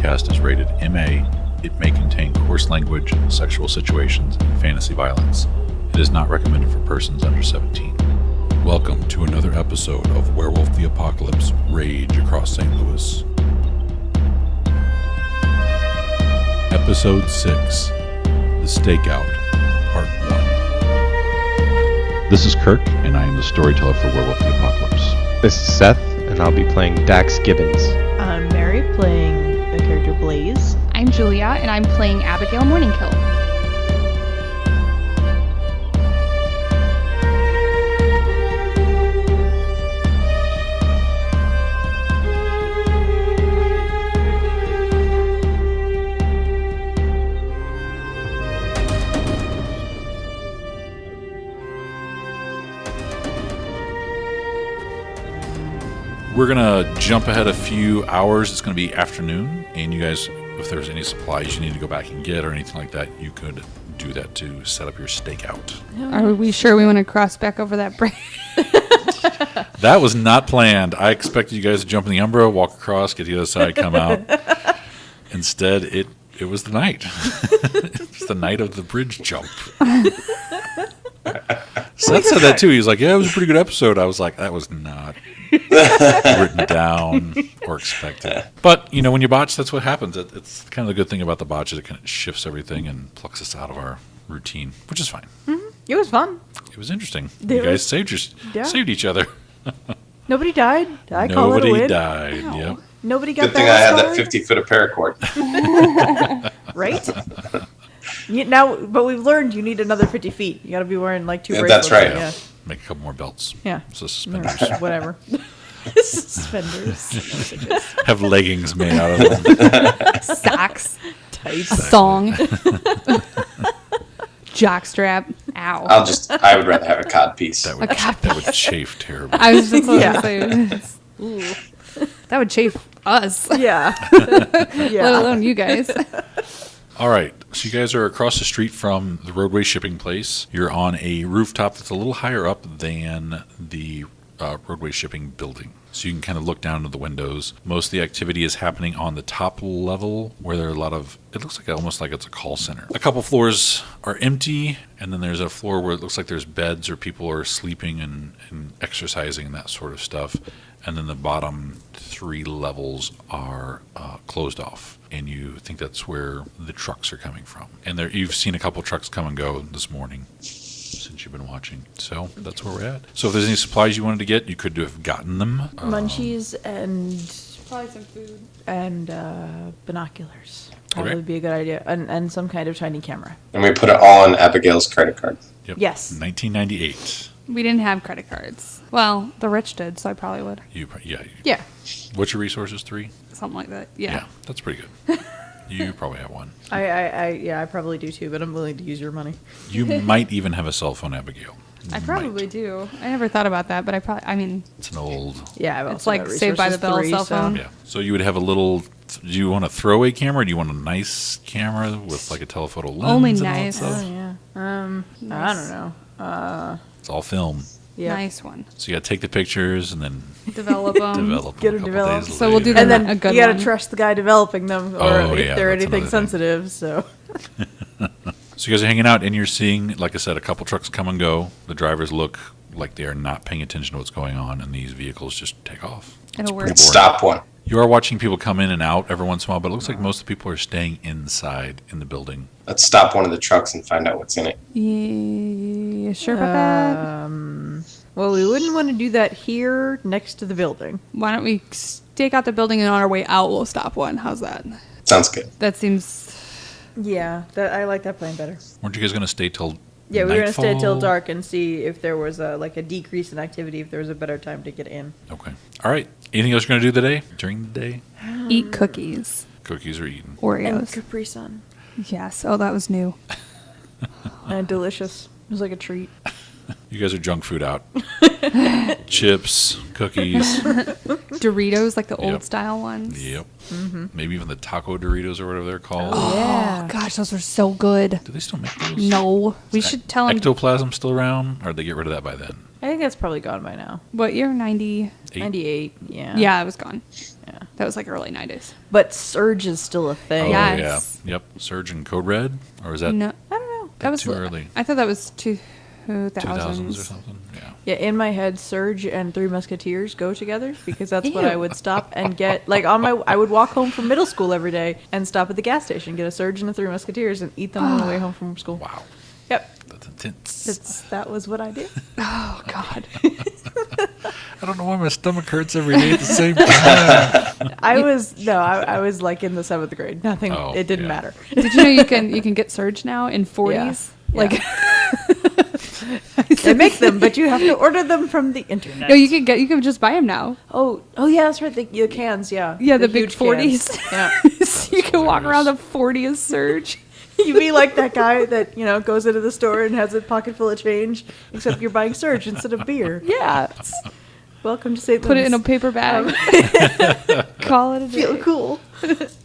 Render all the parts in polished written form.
podcast is rated MA. It may contain coarse language, sexual situations, and fantasy violence. It is not recommended for persons under 17. Welcome to another episode of Werewolf the Apocalypse Rage Across St. Louis. Episode 6, The Stakeout, Part 1. This is Kirk, and I am the storyteller for Werewolf the Apocalypse. This is Seth, and I'll be playing Dax Gibbons. I'm Mary, playing the character Blaze. I'm Julia, and I'm playing Abigail Morningkill. We're going to jump ahead a few hours. It's going to be afternoon, and you guys, if there's any supplies you need to go back and get or anything like that, you could do that to set up your stakeout. Are we sure we want to cross back over that bridge? That was not planned. I expected you guys to jump in the Umbra, walk across, get to the other side, come out. Instead, it was the night. It was the night of the bridge jump. Seth said that too. He was like, yeah, it was a pretty good episode. I was like, that was not written down or expected. But, you know, when you botch, that's what happens. It's kind of the good thing about the botch is it kind of shifts everything and plucks us out of our routine, which is fine. Mm-hmm. It was fun. It was interesting. You guys saved each other. Nobody died. I call it a win. Nobody died, No. yep. Nobody got Good thing I had that 50-foot of paracord. Right? But we've learned you need another 50 feet. You got to be wearing like 2 That's bracelets. right. Yeah. Make a couple more belts. Yeah. So suspenders. Whatever. Suspenders. Have leggings made out of them. Socks. Tights. Song. Jockstrap. Ow. I would rather have a cod piece. That would chafe terribly. I was just going Yeah. to say, ooh. That would chafe us, Yeah. let alone you guys. All right, so you guys are across the street from the Roadway Shipping place. You're on a rooftop that's a little higher up than the Roadway Shipping building. So you can kind of look down into the windows. Most of the activity is happening on the top level where there are a lot of, it looks like almost like it's a call center. A couple floors are empty, and then there's a floor where it looks like there's beds or people are sleeping and exercising and that sort of stuff. And then the bottom 3 levels are closed off. And you think that's where the trucks are coming from. And you've seen a couple trucks come and go this morning since you've been watching. So that's where we're at. So if there's any supplies you wanted to get, you could have gotten them. Munchies and Probably some food. and binoculars. Probably be a good idea. And some kind of tiny camera. And we put it all on Abigail's credit card. Yep. Yes. 1998. We didn't have credit cards. Well, the rich did, so I probably would. Yeah. What's your resources? 3? Something like that. Yeah. That's pretty good. You probably have one. I probably do too, but I'm willing to use your money. You might even have a cell phone, Abigail. I probably do. I never thought about that, but It's an old... Yeah, I've it's also like got Saved by the Bell Resources 3, cell phone. Yeah. So you would have a little... Do you want a throwaway camera? Or do you want a nice camera with like a telephoto lens? Only and all that nice. stuff? Oh, yeah. Nice. I don't know. It's all film. Yeah. Nice one. So you got to take the pictures and then Develop them. develop Get them a them couple developed. days So we'll do later. And then a good you got to one. trust the guy developing them, or Oh, if yeah, they're that's anything another thing. sensitive. So So you guys are hanging out and you're seeing, like I said, a couple trucks come and go. The drivers look like they are not paying attention to what's going on, and these vehicles just take off. It'll work. pretty boring. Stop one. You are watching people come in and out every once in a while, but it looks like most of the people are staying inside in the building. Let's stop one of the trucks and find out what's in it. Yeah, sure about that? well, we wouldn't want to do that here next to the building. Why don't we stake out the building and on our way out we'll stop one? How's that? Sounds good. That seems... Yeah, I like that plan better. Weren't you guys going to stay till Yeah, we were going to stay till nightfall? dark and see if there was a decrease in activity, if there was a better time to get in. Okay. All right. Anything else you're going to do today? During the day? Eat cookies. Cookies are eaten. And Oreos. Capri Sun. Yes. Oh, that was new. And delicious. It was like a treat. You guys are junk food out. Chips, cookies. Doritos, like the Yep. old style ones. Yep. Maybe even the taco Doritos or whatever they're called. Yeah. Oh, gosh, those are so good. Do they still make those? No. We should tell them. Ectoplasm still around? Or did they get rid of that by then? I think that's probably gone by now. What year? 90? 8? 98, yeah. Yeah, it was gone. Yeah. That was like early 90s. But Surge is still a thing. Oh, Yes. yeah. Yep. Surge and Code Red? Or is that No, I don't know. That was too early? I thought that was 2000s 2000s. or something? Yeah. Yeah, in my head, Surge and Three Musketeers go together because that's what I would stop and get. Like I would walk home from middle school every day and stop at the gas station, get a Surge and a Three Musketeers, and eat them on the way home from school. Wow. Yep, That's intense. that was what I did. Oh God. I don't know why my stomach hurts every day at the same time. I was like in the 7th grade. Nothing. Oh, It didn't yeah. matter. Did you know you can get Surge now in 40s? Yeah. Like They make them, but you have to order them from the internet. no, you can just buy them now. Oh, yeah, that's right. The cans, yeah. Yeah, the big huge cans. 40s. Yeah. So you can walk around the 40s Surge. You'd be like that guy that, goes into the store and has a pocket full of change, except you're buying Surge instead of beer. Yeah. Welcome to St. Put it in a Louis. paper bag. Call it a day. Feel cool,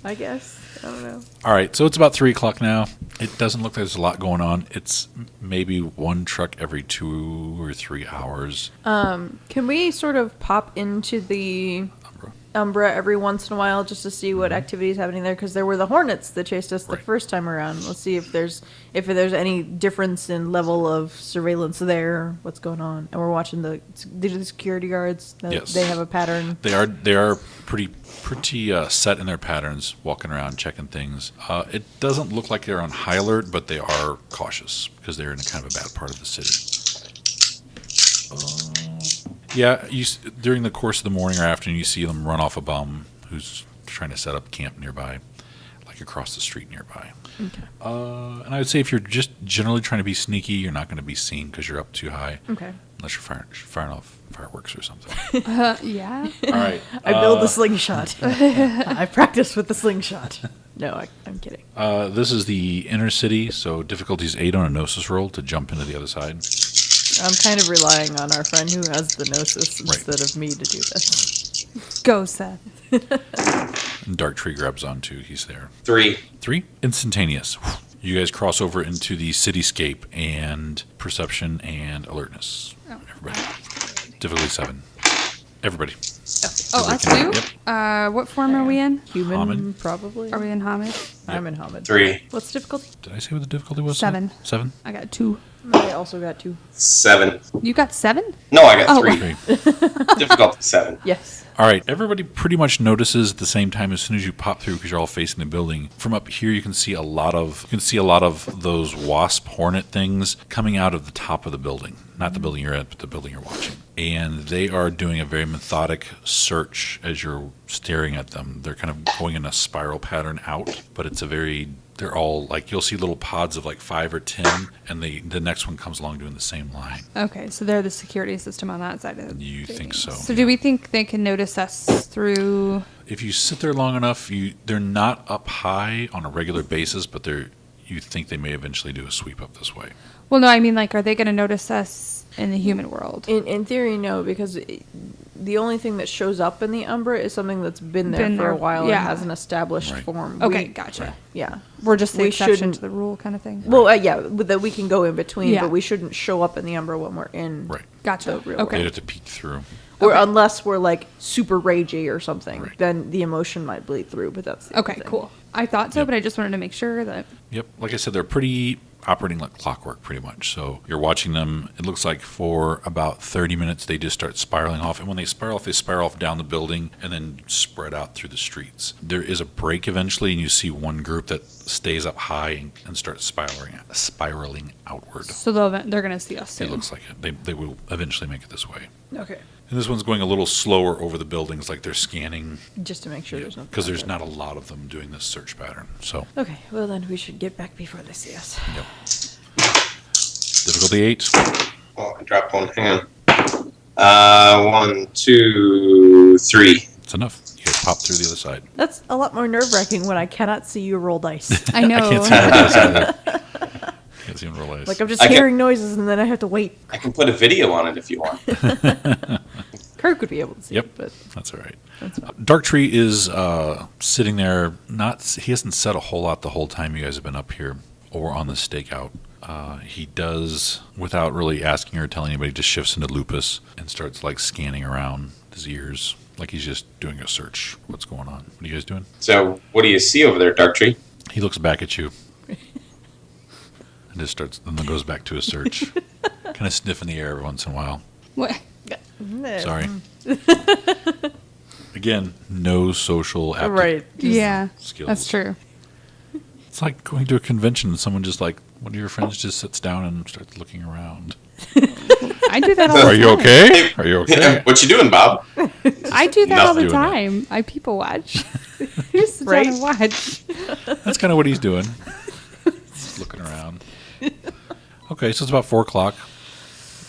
I guess. I don't know. All right, so it's about 3 o'clock now. It doesn't look like there's a lot going on. It's maybe one truck every 2 or 3 hours. Can we sort of pop into the Umbra. Umbra every once in a while just to see what activity is happening there? Because there were the Hornets that chased us the Right. first time around. Let's see if there's any difference in level of surveillance there. What's going on? And we're watching the security guards. Yes. They have a pattern. They are pretty set in their patterns, walking around, checking things. It doesn't look like they're on high alert, but they are cautious because they're in a kind of a bad part of the city. Yeah, during the course of the morning or afternoon, you see them run off a bum who's trying to set up camp nearby, like across the street nearby. Okay. And I would say if you're just generally trying to be sneaky, you're not going to be seen because you're up too high, Okay. unless you're firing off fireworks or something. Yeah. All right. I build the slingshot. I practice with the slingshot. No, I'm kidding. This is the inner city, so difficulty's 8 on a Gnosis roll to jump into the other side. I'm kind of relying on our friend who has the Gnosis Right. instead of me to do this. Go, Seth. And Dark Tree grabs on too. He's there. 3. 3, instantaneous. You guys cross over into the cityscape and perception and alertness. Everybody. Difficulty 7. Everybody. Oh, us Everybody too? can- What form are we in? Human, Hamid? probably. Are we in Hamid? I'm in Hamid. 3. What's the difficulty? Did I say what the difficulty was? 7. 7? I got 2. I also got 2. 7. You got 7? No, I got Oh. 3. 3. Difficulty 7. Yes. All right, everybody pretty much notices at the same time as soon as you pop through because you're all facing the building. From up here, you can see a lot of those wasp hornet things coming out of the top of the building. Not the building you're at, but the building you're watching. And they are doing a very methodic search as you're staring at them. They're kind of going in a spiral pattern out, but they're all like, you'll see little pods of like 5 or 10, and the next one comes along doing the same line. Okay, so they're the security system on that side of the You think so? So do we think they can notice us through... If you sit there long enough, they're not up high on a regular basis, but you think they may eventually do a sweep up this way. Well, no, I mean, like, are they going to notice us in the human world? In theory, no, because the only thing that shows up in the Umbra is something that's been there for a while yeah. and has an established Right. form. Okay, gotcha. Right. Yeah. We're just the We exception shouldn't- to the rule kind of thing? Well, yeah, that we can go in between, Yeah. but we shouldn't show up in the Umbra when we're in. Right. Gotcha. the real Okay. They'd have to peek through. Or Okay. unless we're like super ragey or something, Right. then the emotion might bleed through. But that's the only Okay, thing. cool. I thought so, Yep. but I just wanted to make sure that... Yep. Like I said, they're pretty operating like clockwork pretty much. So you're watching them. It looks like for about 30 minutes, they just start spiraling off. And when they spiral off down the building and then spread out through the streets. There is a break eventually, and you see one group that stays up high and starts spiraling outward. So they're going to see us soon. It looks like it. They will eventually make it this way. Okay. And this one's going a little slower over the buildings, like they're scanning. Just to make sure there's no. Because there's not a lot of them doing this search pattern. So, Okay. Well, then we should get back before they see us. yep. Difficulty 8. Oh, I dropped one. Hang on. 1, 2, 3. It's enough. You guys pop through the other side. That's a lot more nerve-wracking when I cannot see you roll dice. I know. I can't see your dice either. Can't see them roll dice. Like I'm just I get- hearing noises and then I have to wait. I can put a video on it if you want. Kirk would be able to see Yep. it, but That's all right. that's fine. Dark Tree is sitting there. He hasn't said a whole lot the whole time you guys have been up here or on the stakeout. He does, without really asking or telling anybody, just shifts into lupus and starts like scanning around his ears, like he's just doing a search. What's going on? What are you guys doing? So, what do you see over there, Dark Tree? He looks back at you and just starts, and then goes back to his search. Kind of sniffing the air every once in a while. What? Sorry. Again, no social Right. Yeah, skills. that's true. It's like going to a convention and someone just like, one of your friends just sits down and starts looking around. I do that all the Are time. you okay? Are you okay? What you doing, Bob? I do that all the Nothing. time. I people watch. Just sit Right. down and watch. That's kind of what he's doing. Just looking around. Okay, so it's about 4 o'clock.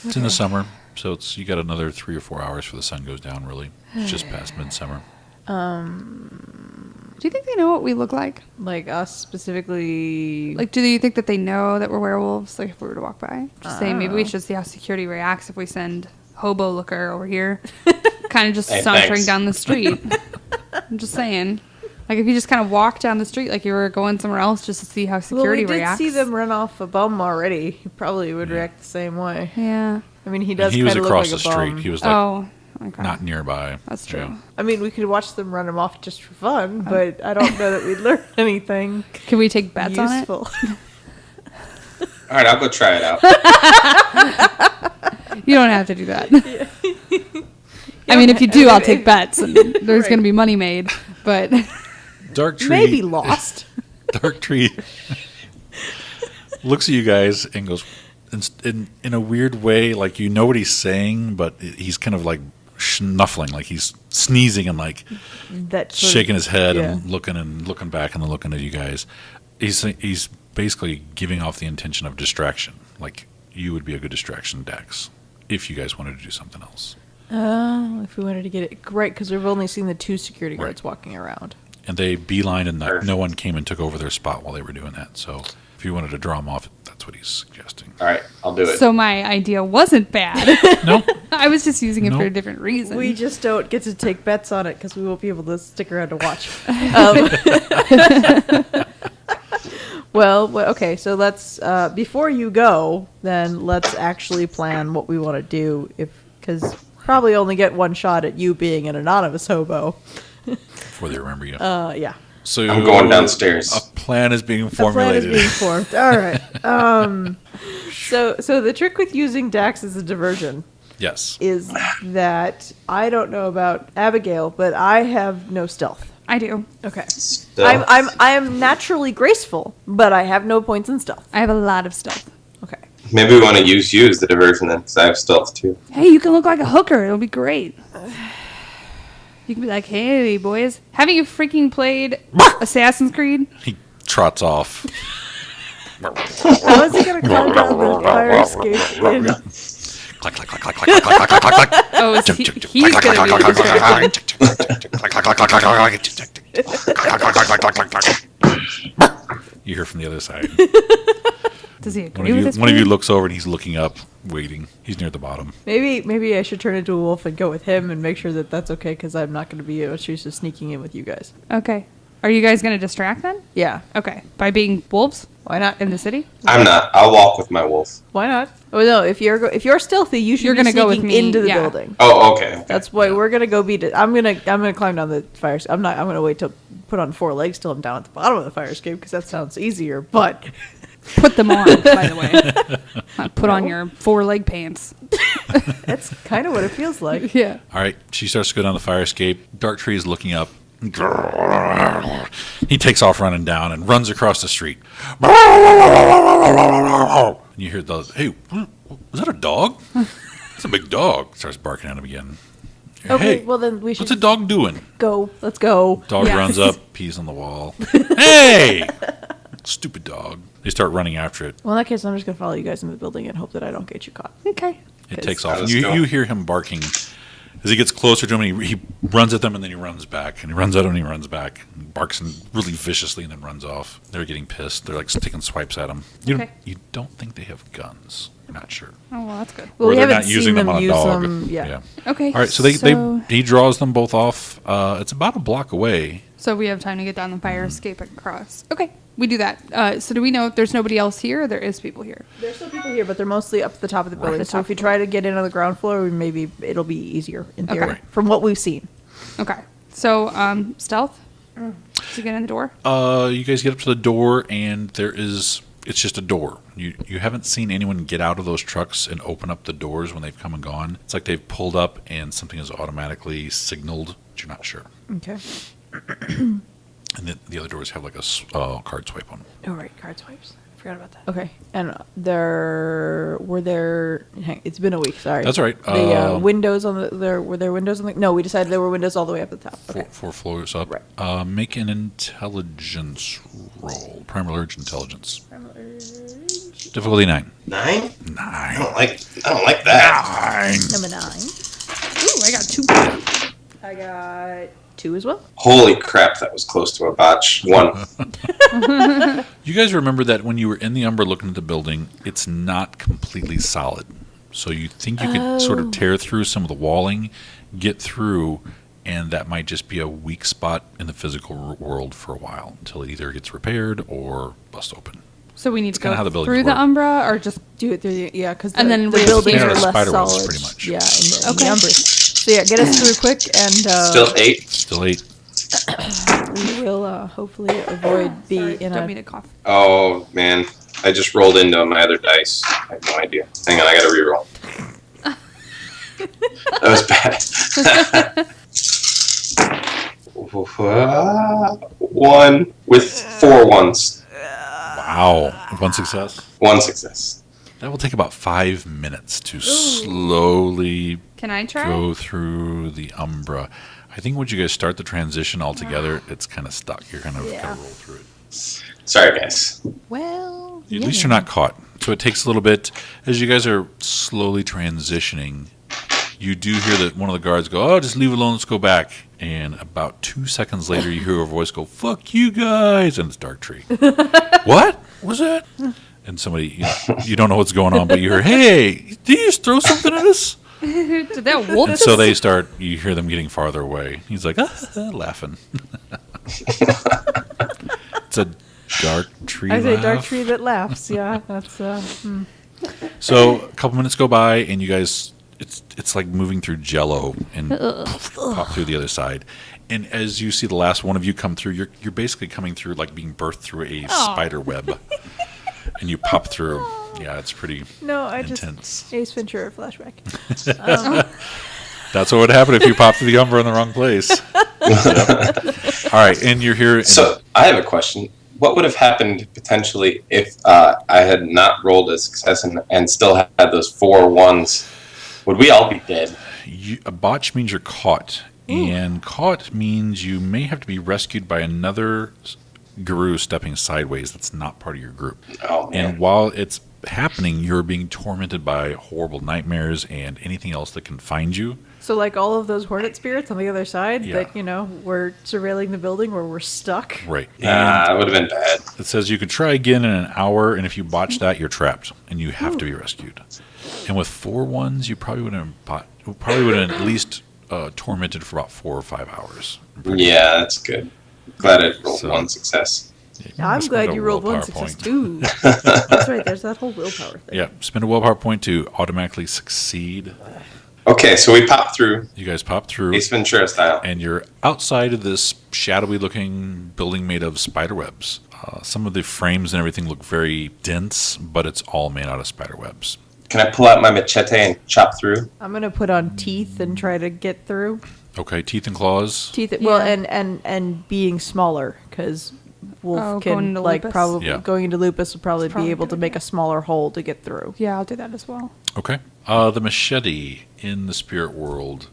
It's in the summer, so it's you got another 3 or 4 hours before the sun goes down, really. It's just past midsummer. Do you think they know what we look like? Like us specifically. Like, do you think that they know that we're werewolves? Like, if we were to walk by, just saying maybe we should see how security reacts if we send hobo looker over here, kind of just Hey, sauntering thanks. down the street. I'm just saying, like, if you just kind of walk down the street like you were going somewhere else just to see how well, security we did reacts. see them run off a bum already. He probably would react the same way. Yeah. I mean, he And does he was kind of look across like the a street. bum. He was like Oh. Okay. not nearby. That's true. Yeah. I mean, we could watch them run him off just for fun, but I don't know that we'd learn anything Can we take bets useful. on All right, I'll go try it out. it? You don't have to do that. I mean, if you do, I'll take bets, and there's going to be money made. But Dark Tree. Maybe lost. Dark Tree looks at you guys and goes in a weird way, like you know what he's saying, but he's kind of like snuffling, like he's sneezing and like That sort of- shaking his head yeah. and looking back and then looking at you guys. He's basically giving off the intention of distraction, like you would be a good distraction, Dax, if you guys wanted to do something else. If we wanted to get it right, because we've only seen the 2 security guards Right. walking around. And they beelined and Perfect. no one came and took over their spot while they were doing that. So if you wanted to draw them off, that's what he's suggesting. All right, I'll do it. so my idea wasn't bad. No, I was just using it for a Nope. different reason. We just don't get to take bets on it because we won't be able to stick around to watch. Well, okay, so let's before you go, then let's actually plan what we want to do. Because probably only get one shot at you being an anonymous hobo. before they remember you. Yeah. So I'm going downstairs. A plan is being The plan is formulated. being formed. All right. So the trick with using Dax as a diversion Yes. is that I don't know about Abigail, but I have no stealth. I do. Okay. Stealth. I am naturally graceful, but I have no points in stealth. I have a lot of stealth. Okay. Maybe we want to use you as the diversion then, because I have stealth too. Hey, you can look like a hooker. It'll be great. You can be like, hey, boys. Haven't you freaking played Assassin's Creed? He trots off. How is he gonna climb down the fire escape? In... Clack, clack, clack, clack, clack, clack, clack, clack, clack. Oh, is he, he's going to be the distraction. You hear from the other side. Does he One agree of with you, this? one of you plan? looks over and he's looking up, waiting. He's near the bottom. Maybe I should turn into a wolf and go with him and make sure that that's okay because I'm not going to be accused of sneaking in with you guys. Okay. Are you guys going to distract then? Yeah. Okay. By being wolves Why not? in the city? I'm not. I'll walk with my wolf. Why not? Oh no! If you're stealthy, you should You're be gonna go with sneaking me, into the yeah. building. Oh, okay. That's why we're gonna go beat it. I'm gonna climb down the fire. I'm gonna wait to put on 4 legs till I'm down at the bottom of the fire escape because that sounds easier. But Put them on, by the way. Not put on your 4-leg pants. that's kind of what it feels like. Yeah. All right. She starts to go down the fire escape. Dark Tree is looking up. He takes off running down and runs across the street. And you hear the, hey, was that a dog? It's a big dog. Starts barking at him again. Okay, Hey, well then we should what's a dog doing? go. Let's go. Dog Yeah. runs up, pees on the wall. Hey! Stupid dog. They start running after it. Well, in that case, I'm just gonna follow you guys in the building and hope that I don't get you caught. Okay. It 'Cause- takes off. And Let's you, go. you hear him barking. As he gets closer to him, he runs at them and then he runs back. And he runs at him and he runs back. And barks really viciously and then runs off. They're getting pissed. They're like taking swipes at him. Okay. You don't think they have guns. You're not sure. Oh, well, that's good. Well, Or we they're haven't not using seen them them on a use dog. them. Yeah. Okay. All right, so he draws them both off. It's about a block away. So we have time to get down the fire escape and cross. Okay. We do that. So do we know if there's nobody else here or there is people here? There's still people here, but they're mostly up at the top of the Right, building. the So top if we floor. try to get in on the ground floor, maybe it'll be easier in theory Okay. from what we've seen. Okay. So, stealth to get in the door. You guys get up to the door, and it's just a door. You haven't seen anyone get out of those trucks and open up the doors when they've come and gone. It's like they've pulled up and something is automatically signaled, but you're not sure. Okay. And the other doors have like a card swipe on them. Oh, right. Card swipes. I forgot about that. Okay. And were there, it's been a week, sorry. That's all right. The windows were there windows on the, no, we decided there were windows all the way up at the top. Okay. Four floors up. Right. Make an intelligence roll. Primal urge intelligence. Difficulty 9. 9? 9. I don't like that. 9. Number 9. Ooh, I got 2. I got 2 as well. Holy crap, that was close to a botch. 1. You guys remember that when you were in the Umbra looking at the building, it's not completely solid. So you think you could sort of tear through some of the walling, get through, and that might just be a weak spot in the physical world for a while until it either gets repaired or bust open. So we need to kinda how the go buildings through the work. Umbra, or just Do it through the, yeah, because And then the we buildings Yeah, are the less spider webs, solid. pretty much. Yeah, in Okay. the Umbras. So yeah, get us through quick, and Still 8? Still 8. we will hopefully avoid being in don't a. mean to cough. Oh, man. I just rolled into my other dice. I have no idea. Hang on, I gotta reroll. That was bad. 1 with 4 ones. Wow. 1 success. 1 success. That will take about 5 minutes to slowly Can I try? go through the Umbra. I think once you guys start the transition all together, it's kind of stuck. You're kind of Yeah. got to roll through it. Sorry, guys. Well, At least you're not caught. So it takes a little bit. As you guys are slowly transitioning, you do hear that one of the guards go, "Oh, just leave it alone, let's go back." And about 2 seconds later, you hear a voice go, "Fuck you guys," and it's Dark Tree. What was that? And somebody, you don't know what's going on, but you hear, "Hey, did you just throw something at us?" Did that wolf? And so they start, you hear them getting farther away. He's like, laughing. It's a Dark Tree I say laugh. dark tree that laughs. Yeah, that's. So a couple minutes go by, and you guys, it's like moving through Jello and pop through the other side. And as you see the last one of you come through, you're basically coming through like being birthed through a spider web, and you pop through. Yeah, it's pretty No, I intense. just Ace Ventura flashback. That's what would happen if you popped through the Umbra in the wrong place. Yep. All right, and you're here. So, I have a question. What would have happened potentially if I had not rolled a success and still had those 4 ones? Would we all be dead? A botch means you're caught, and caught means you may have to be rescued by another guru stepping sideways that's not part of your group. Oh, man. And while it's happening, you're being tormented by horrible nightmares and anything else that can find you. So like all of those hornet spirits on the other side Yeah. that were surveilling the building where we're stuck. Right. That would have been bad. It says you could try again in an hour, and if you botch that, you're trapped, and you have to be rescued. And with 4 ones, you probably would have at least tormented for about 4 or 5 hours. Yeah, that's good. Glad I rolled So- 1 success. I'm Spend glad a you rolled one willpower success point. too. That's right. There's that whole willpower thing. Yeah, spend a willpower point to automatically succeed. Okay, so we popped through You guys pop through, Ace Ventura style. and you're outside of this shadowy-looking building made of spider webs. Some of the frames and everything look very dense, but it's all made out of spider webs. Can I pull out my machete and chop through? I'm gonna put on teeth and try to get through. Okay, teeth and claws. Teeth. Well, Yeah. and being smaller because Wolf Oh, can going into like lupus? probably Yeah. going into lupus will probably Probably be able a to good make idea. a smaller hole to get through. Yeah, I'll do that as well. Okay. The machete in the spirit world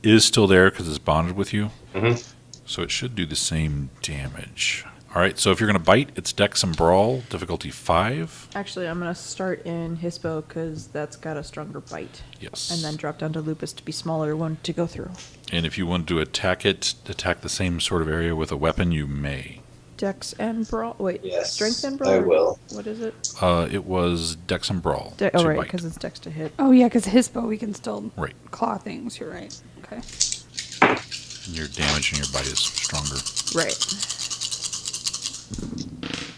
is still there because it's bonded with you. Mhm. So it should do the same damage. All right, so if you're going to bite, it's Dex and Brawl, difficulty 5. Actually, I'm gonna start in Hispo because that's got a stronger bite, Yes. and then drop down to lupus to be smaller one to go through. And if you want to attack the same sort of area with a weapon, you may. Dex and brawl. Wait, Yes, strength and brawl. I or will. What is it? It was Dex and Brawl. Oh to right, bite. because it's Dex to hit. Oh yeah, because his bow we can still Right. claw things. You're right. Okay. And your damage and your bite is stronger. Right.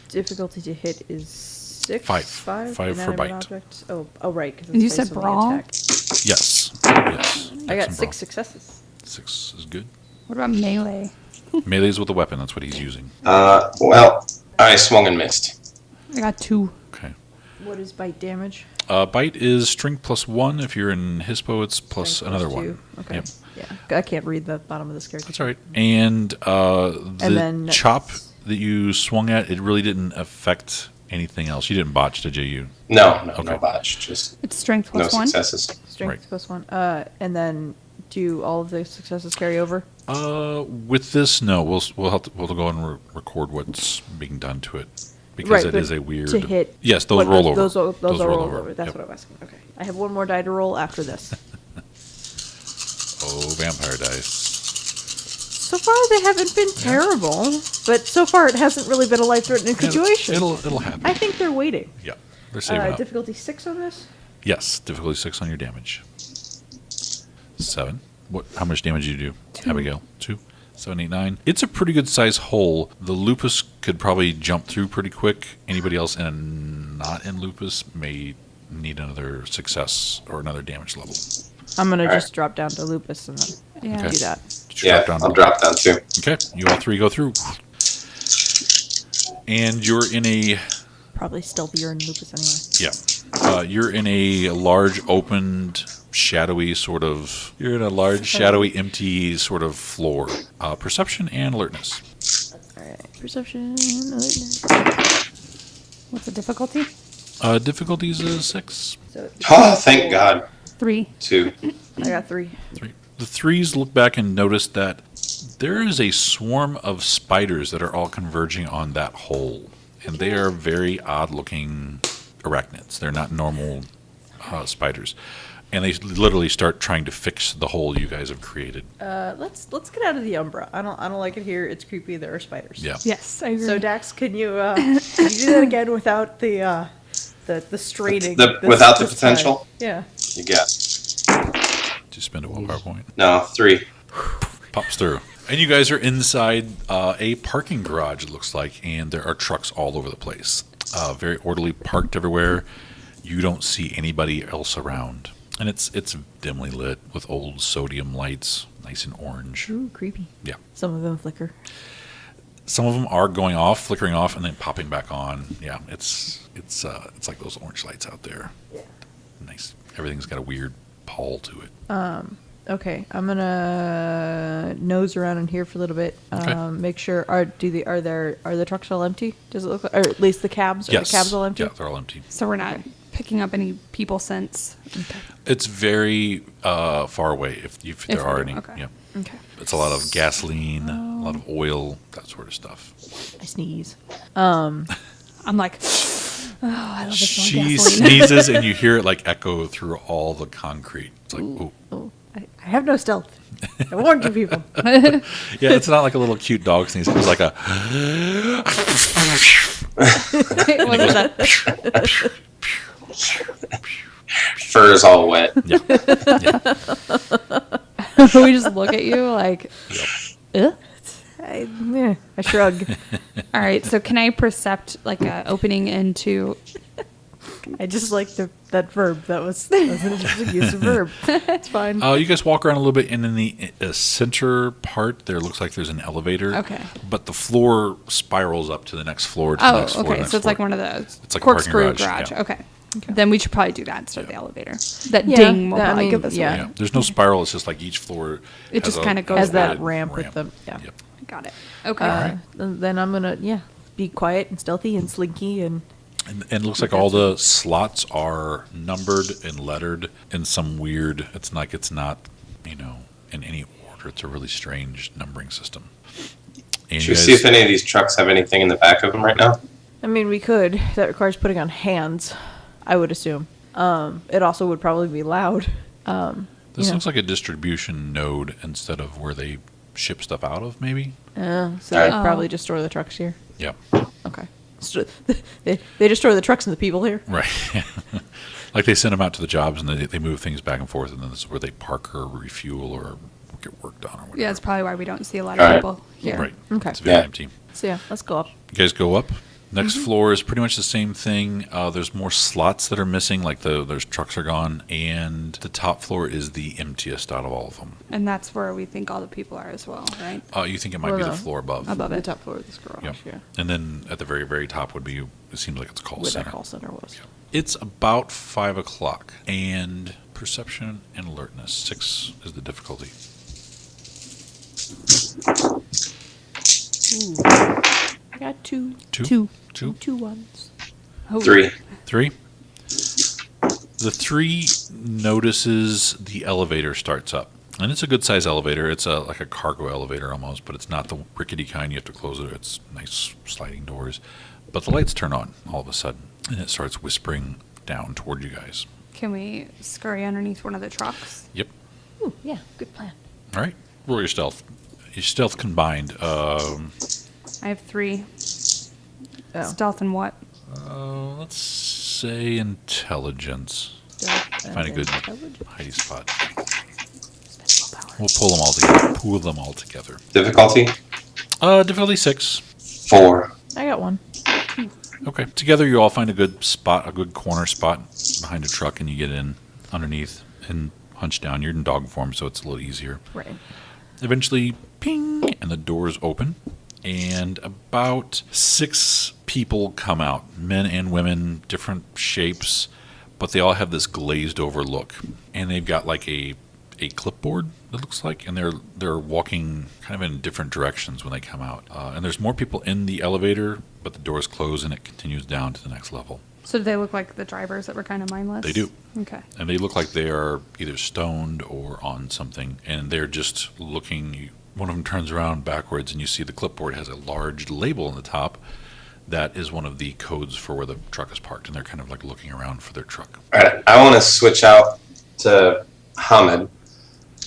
Difficulty to hit is 6. 5. 5 5 for inanimate bite. Object. Oh, right. Because You said brawl? Yes. Yes. I got Dex and 6 successes. Brawl. 6 is good. What about melee? Melee's with a weapon. That's what he's using. Well, I swung and missed. I got 2. Okay. What is bite damage? Bite is strength +1. If you're in Hispo, it's plus Strength another plus 2. 1. Okay. Yep. Yeah. I can't read the bottom of this character. That's all right. And the then chop that you swung at, it really didn't affect anything else. You didn't botch, did you? No Okay. botch. Just It's strength no plus 1. successes. Strength Right. plus 1. And then do all of the successes carry over? With this, no. We'll have to, we'll go and record what's being done to it because Right, it but is a weird. to hit. Yes, those What, roll over. Those will roll over. over. That's Yep. what I'm asking. Okay. I have one more die to roll after this. Oh, vampire dice. So far, they haven't been terrible, but so far it hasn't really been a life-threatening situation. It'll happen. I think they're waiting. Yeah, they're saving up. Difficulty 6 on this? Yes, difficulty 6 on your damage. 7. What? How much damage did you do, Abigail? 2. 7, 8, 9. It's a pretty good size hole. The lupus could probably jump through pretty quick. Anybody else not in lupus may need another success or another damage level. I'm going to Alright. just drop down to lupus and then Yeah. Okay. do that. Did you Yeah, drop down? I'll drop down too. Okay, you all 3 go through. And you're in a Probably stealthier in lupus anyway. you're in a large opened shadowy sort of you're in a large shadowy empty sort of floor. Perception and alertness. Alright. Perception. Alertness. What's the difficulty? Difficulties is 6. So Oh, thank God. 3. 2. I got 3. 3. The 3s look back and notice that there is a swarm of spiders that are all converging on that hole. And they are very odd looking arachnids. They're not normal spiders. And they literally start trying to fix the hole you guys have created. Let's get out of the Umbra. I don't like it here. It's creepy. There are spiders. Yeah. Yes, I agree. So Dax, can you do that again without the straining? Without the this time? potential? Yeah. You got. Just spend a willpower point. No, 3. Pops through. And you guys are inside a parking garage, it looks like, and there are trucks all over the place. Very orderly, parked everywhere. You don't see anybody else around. And it's dimly lit with old sodium lights, nice and orange. Ooh, creepy. Yeah. Some of them flicker. Some of them are going off, flickering off, and then popping back on. Yeah, it's like those orange lights out there. Yeah. Nice. Everything's got a weird pall to it. Okay, I'm gonna nose around in here for a little bit. Okay. Make sure are the trucks all empty? Does it look like, or at least the cabs? Are Yes. the cabs all empty? Yeah, they're all empty. So we're not picking up any people scents. It's very far away if there If are we any. do, okay. Yeah. Okay. It's a lot of gasoline, a lot of oil, that sort of stuff. I sneeze. I'm like, oh, I love this She gasoline. sneezes and you hear it like echo through all the concrete. It's like, ooh. Oh, I have no stealth. I warned you people. Yeah, it's not like a little cute dog sneeze. It was like a. Wasn't that? Fur is all wet. Yeah. We just look at you like, I shrug. all right. So can I percept like a opening into? I just like that verb. That was an interesting use of verb. It's fine. You guys walk around a little bit, and in the center part, there looks like there's an elevator. Okay. But the floor spirals up to the next floor. To the Oh, next floor, okay. next So it's like floor. one of those It's like a parking corkscrew garage, garage. yeah. Okay. Then we should probably do that instead of the elevator. That Yeah, ding will that- I probably mean, give us yeah. away. Yeah. There's no spiral. It's just like each floor. It has just a kinda goes Has that elevated ramp with them. Yeah. Yep. Got it. Okay. Then I'm gonna be quiet and stealthy and slinky and And it looks like all the slots are numbered and lettered in some weird. It's like it's not, in any order. It's a really strange numbering system. And Should you we see if any of these trucks have anything in the back of them right now? I mean, we could. That requires putting on hands, I would assume. It also would probably be loud. This looks like a distribution node instead of where they ship stuff out of, maybe. So they Alright. probably just store the trucks here. Yep. Okay. They just store the trucks and the people here. Right. Like they send them out to the jobs and they move things back and forth, and then this is where they park or refuel or get work done or whatever. Yeah, that's probably why we don't see a lot of Alright. people here. Right. Okay. It's very Yeah. empty. So yeah, let's go up. You guys go up. Next floor is pretty much the same thing. There's more slots that are missing, like those trucks are gone, and the top floor is the emptiest out of all of them. And that's where we think all the people are as well, right? You think it might be the floor above? Above The it. top floor of this garage. Yep. Yeah. And then at the very, very top would be, it seems like it's a call Where center. that call center was. Yep. It's about 5 o'clock, and perception and alertness, 6 is the difficulty. I got two. Two? Two ones. Oh. 3. 3? The 3 notices the elevator starts up. And it's a good size elevator. It's like a cargo elevator almost, but it's not the rickety kind you have to close it. It's nice sliding doors. But the lights turn on all of a sudden, and it starts whispering down toward you guys. Can we scurry underneath one of the trucks? Yep. Ooh, yeah, good plan. All right. Roll your stealth. Your stealth combined. I have 3. Oh. Stealth and what? Let's say intelligence. Find a good hiding spot. We'll pull them all together. Pool them all together. Difficulty? Difficulty 6. 4. I got one. Okay. Together you all find a good spot, a good corner spot behind a truck, and you get in underneath and hunch down. You're in dog form, so it's a little easier. Right. Eventually, ping, and the doors open, and about 6 people come out, men and women, different shapes, but they all have this glazed over look, and they've got like a clipboard, it looks like, and they're walking kind of in different directions when they come out. And there's more people in the elevator, but the doors close and it continues down to the next level. So do they look like the drivers that were kind of mindless? They do. Okay. And they look like they are either stoned or on something, and they're just looking. One of them turns around backwards, and you see the clipboard has a large label on the top. That is one of the codes for where the truck is parked, and they're kind of like looking around for their truck. All right, I want to switch out to Hamid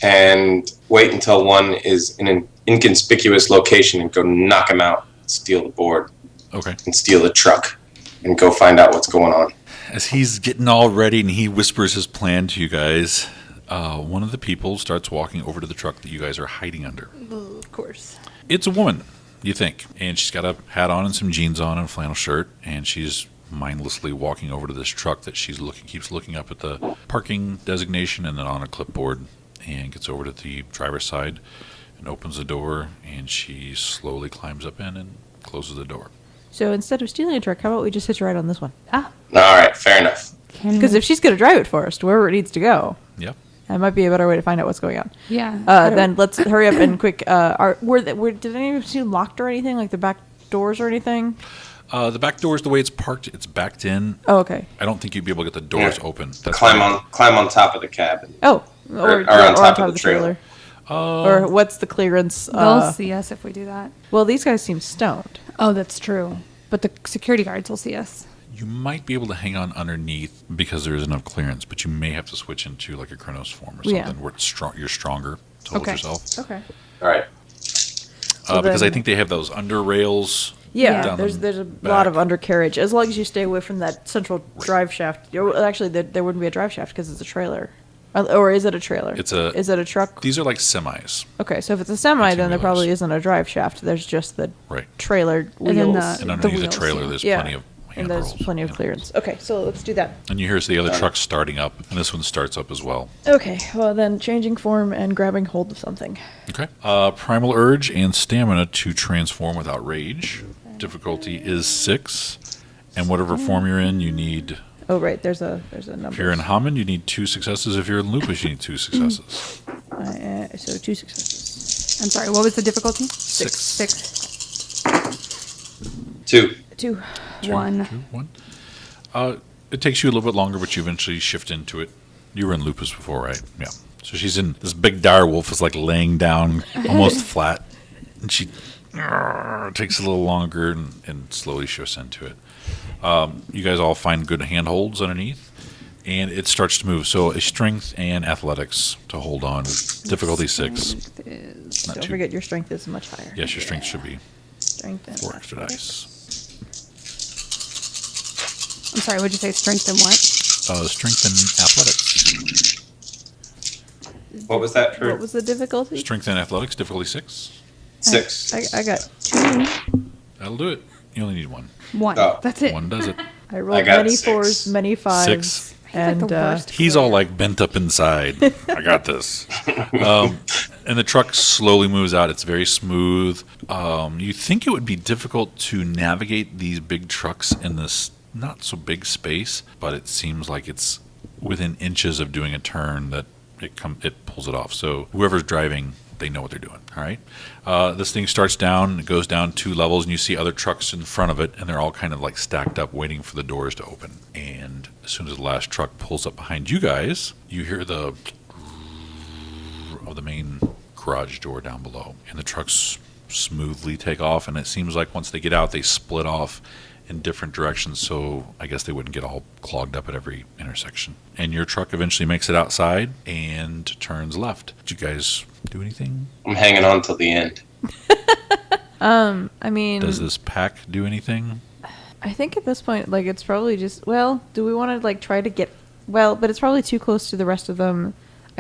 and wait until one is in an inconspicuous location and go knock him out, steal the board, Okay. and steal the truck, and go find out what's going on. As he's getting all ready and he whispers his plan to you guys, one of the people starts walking over to the truck that you guys are hiding under. Of course. It's a woman, you think, and she's got a hat on and some jeans on and a flannel shirt, and she's mindlessly walking over to this truck that keeps looking up at the parking designation and then on a clipboard, and gets over to the driver's side and opens the door, and she slowly climbs up in and closes the door. So instead of stealing a truck, how about we just hitch a ride on this one? Ah. All right, fair enough. Because if she's going to drive it for us to wherever it needs to go, Yep. that might be a better way to find out what's going on. Yeah. I don't- Then let's hurry up and quick. Did any of you see locked or anything, like the back doors or anything? The back door is the way it's parked. It's backed in. Oh, okay. I don't think you'd be able to get the doors Yeah. open. That's Climb why- on top of the cabin. Oh, Or on top of the trailer. Or what's the clearance? They'll see us if we do that. Well, these guys seem stoned. Oh, that's true. But the security guards will see us. You might be able to hang on underneath because there is enough clearance, but you may have to switch into like a Chronos form or Yeah. something where you're stronger to hold Okay. yourself. Okay. All right. Because I then- think they have those under rails. Yeah, down the there's a back. lot of undercarriage. As long as you stay away from that central drive shaft. Actually, there wouldn't be a drive shaft because it's a trailer. Or is it a trailer? It's a- Is it a truck? These are like semis, Okay, so if it's a semi, then there Two-wheelers. probably isn't a drive shaft. There's just the right? trailer And then wheels. And the underneath the wheels, trailer, yeah. there's Yeah, plenty of and there's handrails. plenty of Yeah. clearance. Okay, so let's do that. And you hear the other truck starting up, and this one starts up as well. Okay, well then changing form and grabbing hold of something. Okay. Primal urge and stamina to transform without rage. Difficulty is 6, and whatever form you're in, you need. Oh right, there's a number. If you're in Hammond, you need 2 successes. If you're in Lupus, you need 2 successes. So 2 successes. I'm sorry, what was the difficulty? 6. 6. 2. 2. 1. 2, 1. It takes you a little bit longer, but you eventually shift into it. You were in Lupus before, right? Yeah. So she's in this big dire wolf is like laying down almost flat, and she takes a little longer and slowly shifts into it. You guys all find good handholds underneath, and it starts to move. So a strength and athletics to hold on. Difficulty 6. Is Not Don't too. forget your strength is much higher. Yes, your strength should be Strength and 4 extra athletics. dice. I'm sorry, what'd you say? Strength and what? Strength and athletics. What was that for? What was the difficulty? Strength and athletics. Difficulty 6. 6. I got 2. That'll do it. You only need one. One. Oh. That's it. One does it. I rolled got many 6. 4s, many 5s. 6. And like the worst. He's all like bent up inside. I got this. And the truck slowly moves out. It's very smooth. You think it would be difficult to navigate these big trucks in this not so big space, but it seems like it's within inches of doing a turn that it pulls it off. So whoever's driving, they know what they're doing. All right. This thing starts down. It goes down 2 levels, and you see other trucks in front of it, and they're all kind of like stacked up, waiting for the doors to open. And as soon as the last truck pulls up behind you guys, you hear the of the main garage door down below, and the trucks smoothly take off. And it seems like once they get out, they split off in different directions, so I guess they wouldn't get all clogged up at every intersection. And your truck eventually makes it outside and turns left. Did you guys do anything? I'm hanging on till the end. I mean, Does this pack do anything? I think at this point, like, it's probably just, well, do we want to, like, try to get, well, but it's probably too close to the rest of them.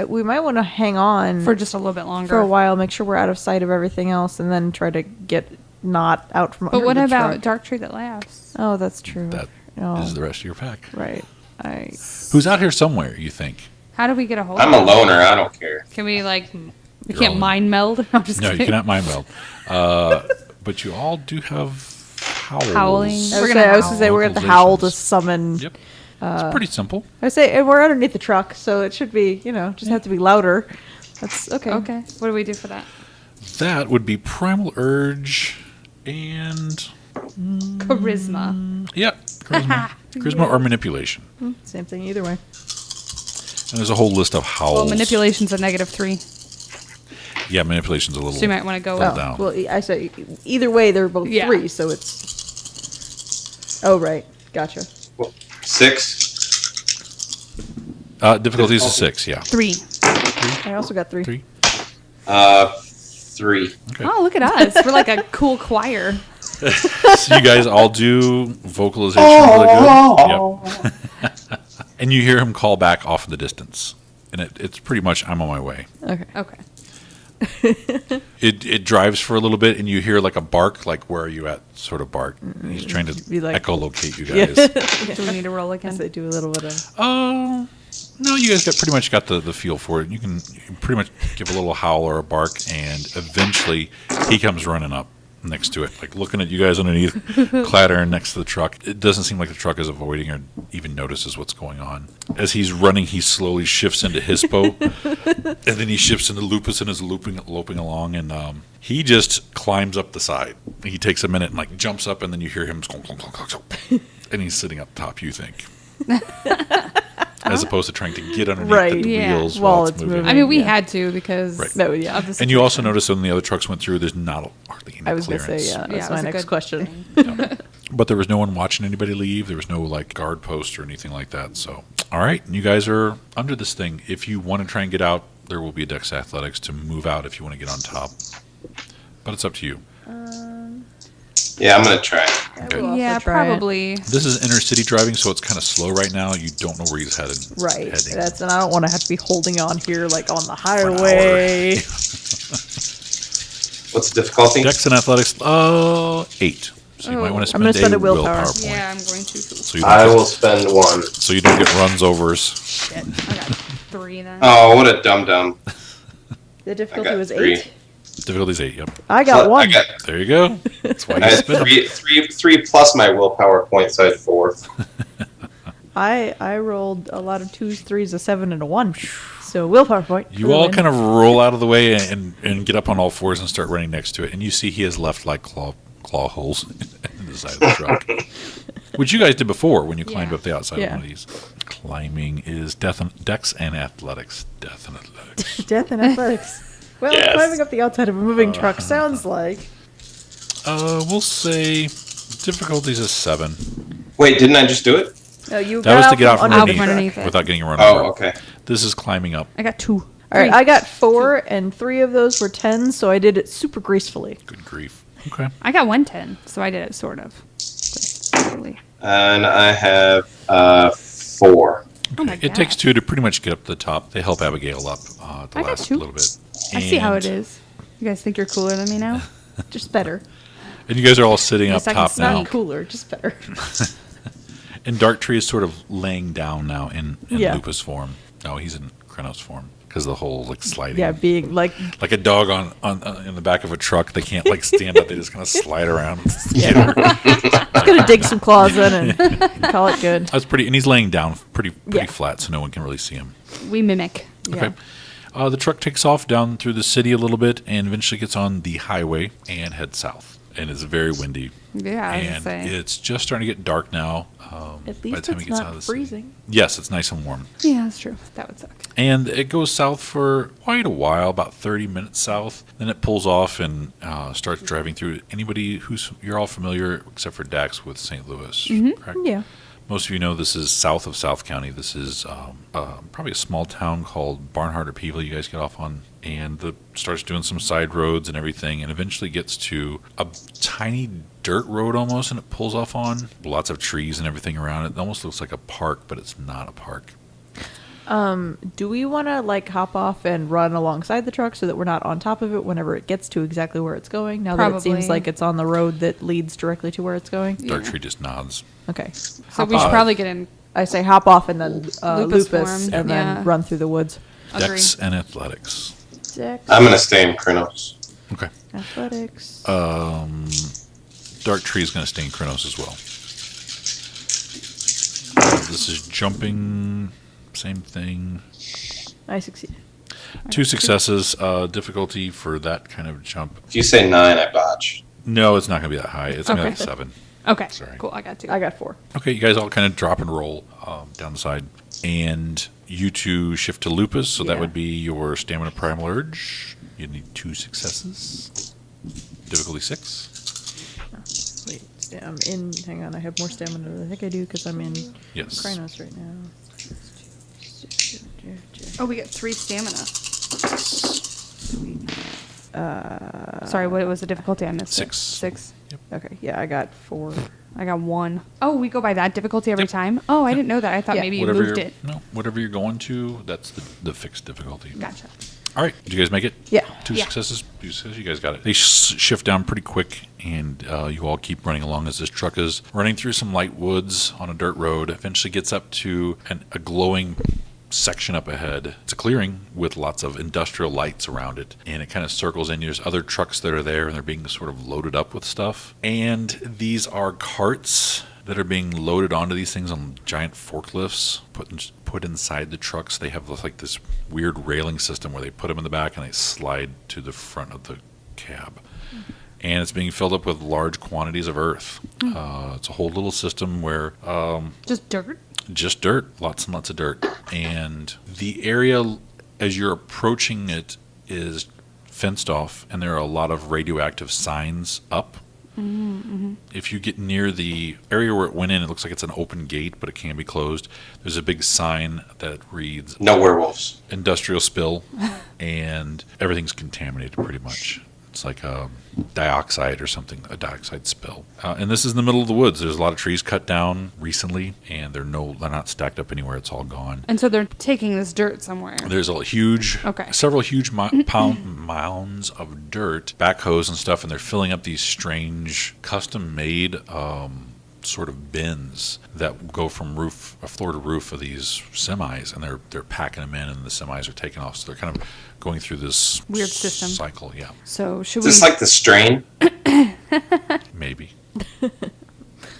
We might want to hang on For just a little bit longer. for a while, make sure we're out of sight of everything else, and then try to get not out from But under what the about truck. Dark Tree that lasts? Oh, that's true. That Oh, is the rest of your pack. right. Who's out here somewhere, you think? How do we get a hold I'm of a it? loner. I don't care. Can we, like, we You're can't all- mind meld? I'm just No, kidding. you cannot mind meld. But you all do have howls. Howling. I We're was gonna going to howl. say we're going to howl to Vocalizations. summon. Yep. It's pretty simple. I say, and we're underneath the truck, so it should be, just have to be louder. That's okay. Okay. What do we do for that? That would be Primal Urge and... Charisma. Yep. Charisma. Charisma or manipulation. Same thing either way. And there's a whole list of howls. Well, manipulation's a -3. Yeah, manipulation's a little... So you might want to go Well, with down. Well, I say either way, they're both Yeah. 3, so it's. Oh, right. Gotcha. 6. Difficulty is a 6, yeah. 3. I also got 3. 3. 3. Okay. Oh, look at us. We're like a cool choir. So you guys all do vocalization really good. Yep. And you hear him call back off in the distance. And it's pretty much, I'm on my way. Okay. Okay. It drives for a little bit, and you hear like a bark, like, where are you at, sort of bark. And he's trying to Be like- echolocate you Yeah. guys. Do we need to roll Guess again? they do a little bit of. Oh, no, you guys pretty much got the feel for it. You can pretty much give a little howl or a bark, and eventually he comes running up next to it, like looking at you guys underneath, clattering next to the truck. It doesn't seem like the truck is avoiding or even notices what's going on. As he's running, he slowly shifts into Hispo, and then he shifts into Lupus and is loping along, and he just climbs up the side. He takes a minute and like jumps up, and then you hear him, and he's sitting up top, you think. As opposed to trying to get underneath Right. the Yeah. wheels While while it's it's moving. moving. I mean, we Yeah. had to because Right. No, yeah. of the And you also situation. notice when the other trucks went through, there's not hardly any I was going to clearance. say, yeah, Yeah, that's it my was a next good question. thing. But there was no one watching anybody leave. There was no like guard post or anything like that. So, all right, you guys are under this thing. If you want to try and get out, there will be a Dex Athletics to move out if you want to get on top. But it's up to you. Yeah, I'm going to try. I Okay. will also Yeah, try it. probably. This is inner city driving, so it's kind of slow right now. You don't know where he's headed. Right. Heading. That's, and I don't want to have to be holding on here like on the an highway. What's the difficulty? Dex and Athletics, 8. So you might want to I'm gonna spend, spend a willpower. point. Yeah, I'm going to. So you, I don't will spend 1. get, so you don't get runs overs. Shit. I got 3 then. Oh, what a dum-dum. The difficulty got was 3. 8. Difficulty's 8, yep. I got 1. I got There you go. That's why I you had spend 'em. three plus my willpower point, so I had 4. I rolled a lot of 2s, 3s, a 7, and a 1. So willpower point. You all kind of roll out of the way and get up on all fours and start running next to it. And you see he has left like claw holes in the side of the truck. Which you guys did before when you climbed Yeah. up the outside Yeah. of one of these. Climbing is Dex and Athletics. Death and Athletics. Death and athletics. Well, Yes. climbing up the outside of a moving truck sounds like. We'll say difficulty's a 7. Wait, didn't I just do it? No, you That was to get out from from underneath underneath, it. without getting run Oh, over. okay. This is climbing up. I got 2. All right, 3. I got 4, and 3 of those were 10s, so I did it super gracefully. Good grief. Okay. I got 110, so I did it sort of. Gracefully. And I have 4. Oh my It God. takes 2 to pretty much get up to the top. They help Abigail up the I got last 2. little bit. I see how it And is. You guys think you're cooler than me now? Just better. And you guys are all sitting up Least I can top sneak. now. Not cooler, just better. And Dark Tree is sort of laying down now in Yeah. Lupus form. No, he's in Krenos form because the whole like sliding. Yeah, being like, Like a dog on in the back of a truck. They can't like stand up. They just kind of slide around. yeah. Just gonna dig some claws in and call it good. That's pretty. And he's laying down pretty Yeah. flat, so no one can really see him. We mimic. Yeah. Okay. The truck takes off down through the city a little bit and eventually gets on the highway and heads south. And it's very windy. Yeah, I was And gonna say. it's just starting to get dark now. At by the least time he it's gets out not of the city. freezing. Yes, it's nice and warm. Yeah, that's true. That would suck. And it goes south for quite a while, about 30 minutes south. Then it pulls off and starts driving through. Anybody you're all familiar, except for Dax, with St. Louis, correct? Yeah. Most of you know this is south of South County. This is probably a small town called Barnhart or Peeville you guys get off on. And starts doing some side roads and everything, and eventually gets to a tiny dirt road almost, and it pulls off on. Lots of trees and everything around it. It almost looks like a park, but it's not a park. Do we want to like hop off and run alongside the truck so that we're not on top of it whenever it gets to exactly where it's going? Now that it seems Probably. like it's on the road that leads directly to where it's going. Dark Yeah. Tree just nods. Okay. So Hop we should off. probably get in. I say hop off and then Lupus lupus, form, and yeah. then run through the woods. Agree. Dex and athletics. Dex, I'm gonna stay in Krenos. Okay. athletics. Dark Tree is going to stay in Krenos as well. This is jumping. Same thing. I succeeded. 2 successes. Difficulty for that kind of jump. If you say 9, I botch. No, it's not going to be that high. It's going to be Okay. like 7. Okay. Sorry. Cool. I got two. I got 4. Okay, you guys all kind of drop and roll down the side. And you two shift to Lupus, so that Yeah. would be your Stamina Primal Urge. You need 2 successes. Difficulty 6. Wait, I'm in. Hang on, I have more stamina than I think I do because I'm in Yes. Krynos right now. Oh, we got 3 stamina. Sorry, what was the difficulty? I missed it. 6. 6. Okay, yeah, I got 4. I got 1. Oh, we go by that difficulty every Yep. time? Oh, I didn't know that. I thought Yeah. maybe you moved it. Whatever you're going to, that's the fixed difficulty. Gotcha. All right, did you guys make it? Yeah. 2 Yeah. successes. 2 successes. You guys got it. They shift down pretty quick, and you all keep running along as this truck is running through some light woods on a dirt road. Eventually, gets up to a glowing section up ahead. It's a clearing with lots of industrial lights around it, and it kind of circles in. There's other trucks that are there, and they're being sort of loaded up with stuff. And these are carts that are being loaded onto these things on giant forklifts, put inside the trucks. They have like this weird railing system where they put them in the back and they slide to the front of the cab. And it's being filled up with large quantities of earth. It's a whole little system where Just dirt? just dirt, lots and lots of dirt. And the area, as you're approaching it, is fenced off, and there are a lot of radioactive signs up. If you get near the area where it went in, it looks like it's an open gate, but it can be closed. There's a big sign that reads No werewolves. industrial spill, and everything's contaminated pretty much. It's like a dioxide or something, a dioxide spill. And this is in the middle of the woods. There's a lot of trees cut down recently, and they're not stacked up anywhere. It's all gone. And so they're taking this dirt somewhere. There's several huge mounds of dirt, backhoes and stuff, and they're filling up these strange custom-made sort of bins that go from floor to roof of these semis, and they're packing them in, and the semis are taking off. So they're kind of going through this Weird system. cycle. Yeah, So should Is we? this like the strain? maybe.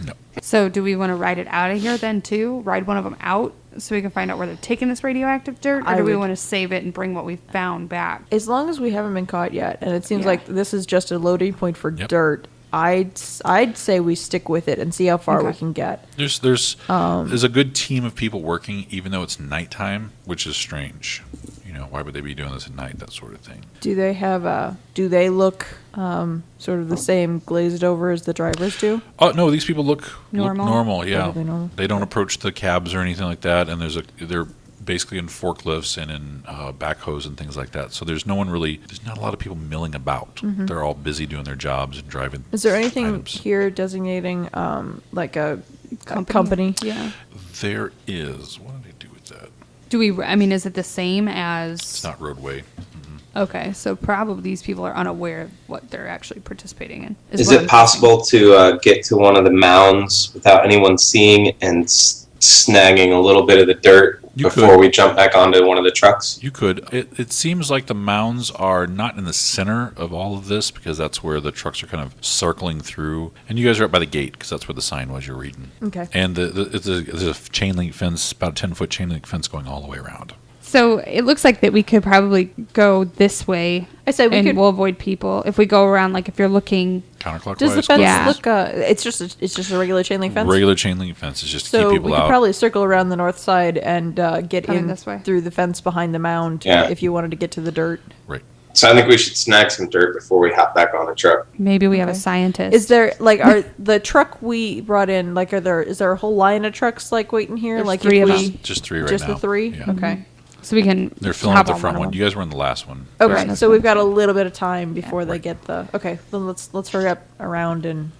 No. So do we want to ride it out of here then too? Ride one of them out so we can find out where they're taking this radioactive dirt, or I do we would- want to save it and bring what we found back? As long as we haven't been caught yet, and it seems Yeah. like this is just a loading point for Yep. dirt, I'd say we stick with it and see how far we Okay. can get. There's a good team of people working, even though it's nighttime, which is strange. Why would they be doing this at night? That sort of thing. Do they have do they look sort of the same glazed over as the drivers do? Oh no, these people look Normal? normal. Yeah, Are they normal? They don't approach the cabs or anything like that, and they're basically in forklifts and in backhoes and things like that. So there's no one really. There's not a lot of people milling about. They're all busy doing their jobs and driving. Is there anything items. here designating like a company? Yeah. There is. What did I do with that? Do we? I mean, is it the same as? It's not Roadway. Okay, so probably these people are unaware of what they're actually participating in. Is what it I'm possible to get to one of the mounds without anyone seeing and snagging a little bit of the dirt You before could. we jump back onto one of the trucks? You could. It seems like the mounds are not in the center of all of this because that's where the trucks are kind of circling through. And you guys are up by the gate because that's where the sign was you're reading. Okay. And there's a chain link fence, about a 10-foot chain link fence going all the way around. So it looks like that we could probably go this way. I said we and could. we'll avoid people if we go around. Like if you're looking, Counterclockwise. Does the fence Yeah. look? It's just a regular chain link fence. Regular chain link fence is just to So keep we people could out. probably circle around the north side and get Come in in this way. through the fence behind the mound Yeah. if you wanted to get to the dirt. Right. So I think we should snag some dirt before we hop back on the truck. maybe we have a Okay. scientist. Is there are the truck we brought in like is there a whole line of trucks like waiting here? There's like 3 if of we them. Just 3 right just now. the 3? Yeah. Okay. So we can. They're filling hop up the on front of one. them. You guys were in the last one. Okay, Right. so we've got a little bit of time before they right. get the. Okay, then let's hurry up around and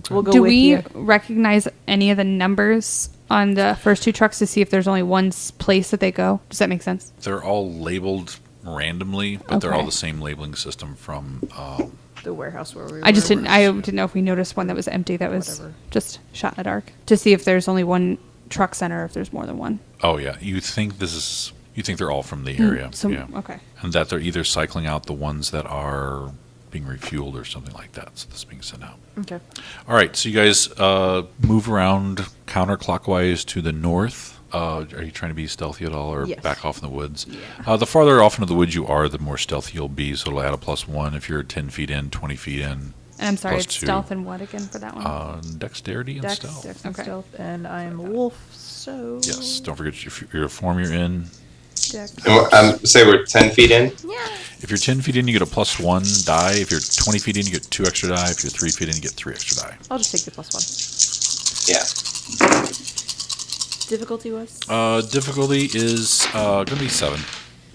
we'll go Do with we you. recognize any of the numbers on the first 2 trucks to see if there's only one place that they go? Does that make sense? They're all labeled randomly, but they're all Okay. the same labeling system from. The warehouse where we. I just were. didn't. I didn't know if we noticed one that was empty that was Whatever. just shot in the dark to see if there's only one truck center, or if there's more than one. Oh yeah, you think they're all from the area? So yeah. okay. And that they're either cycling out the ones that are being refueled or something like that. So this is being sent out. Okay. All right, so you guys move around counterclockwise to the north. Are you trying to be stealthy at all, or Yes. back off in the woods? The farther off into the woods you are, the more stealthy you'll be. So it'll add a +1 if you're 10 feet in, 20 feet in. And I'm sorry, it's +2. stealth and what again for that one? Dexterity and Dex, stealth. Dex and Okay. stealth, and I'm a wolf, so. Yes, don't forget your form you're in. Dex. Say we're 10 feet in. If you're 10 feet in, you get a +1 die. If you're 20 feet in, you get 2 extra die. If you're 3 feet in, you get 3 extra die. I'll just take the +1. Yeah. Difficulty was Difficulty is going to be 7.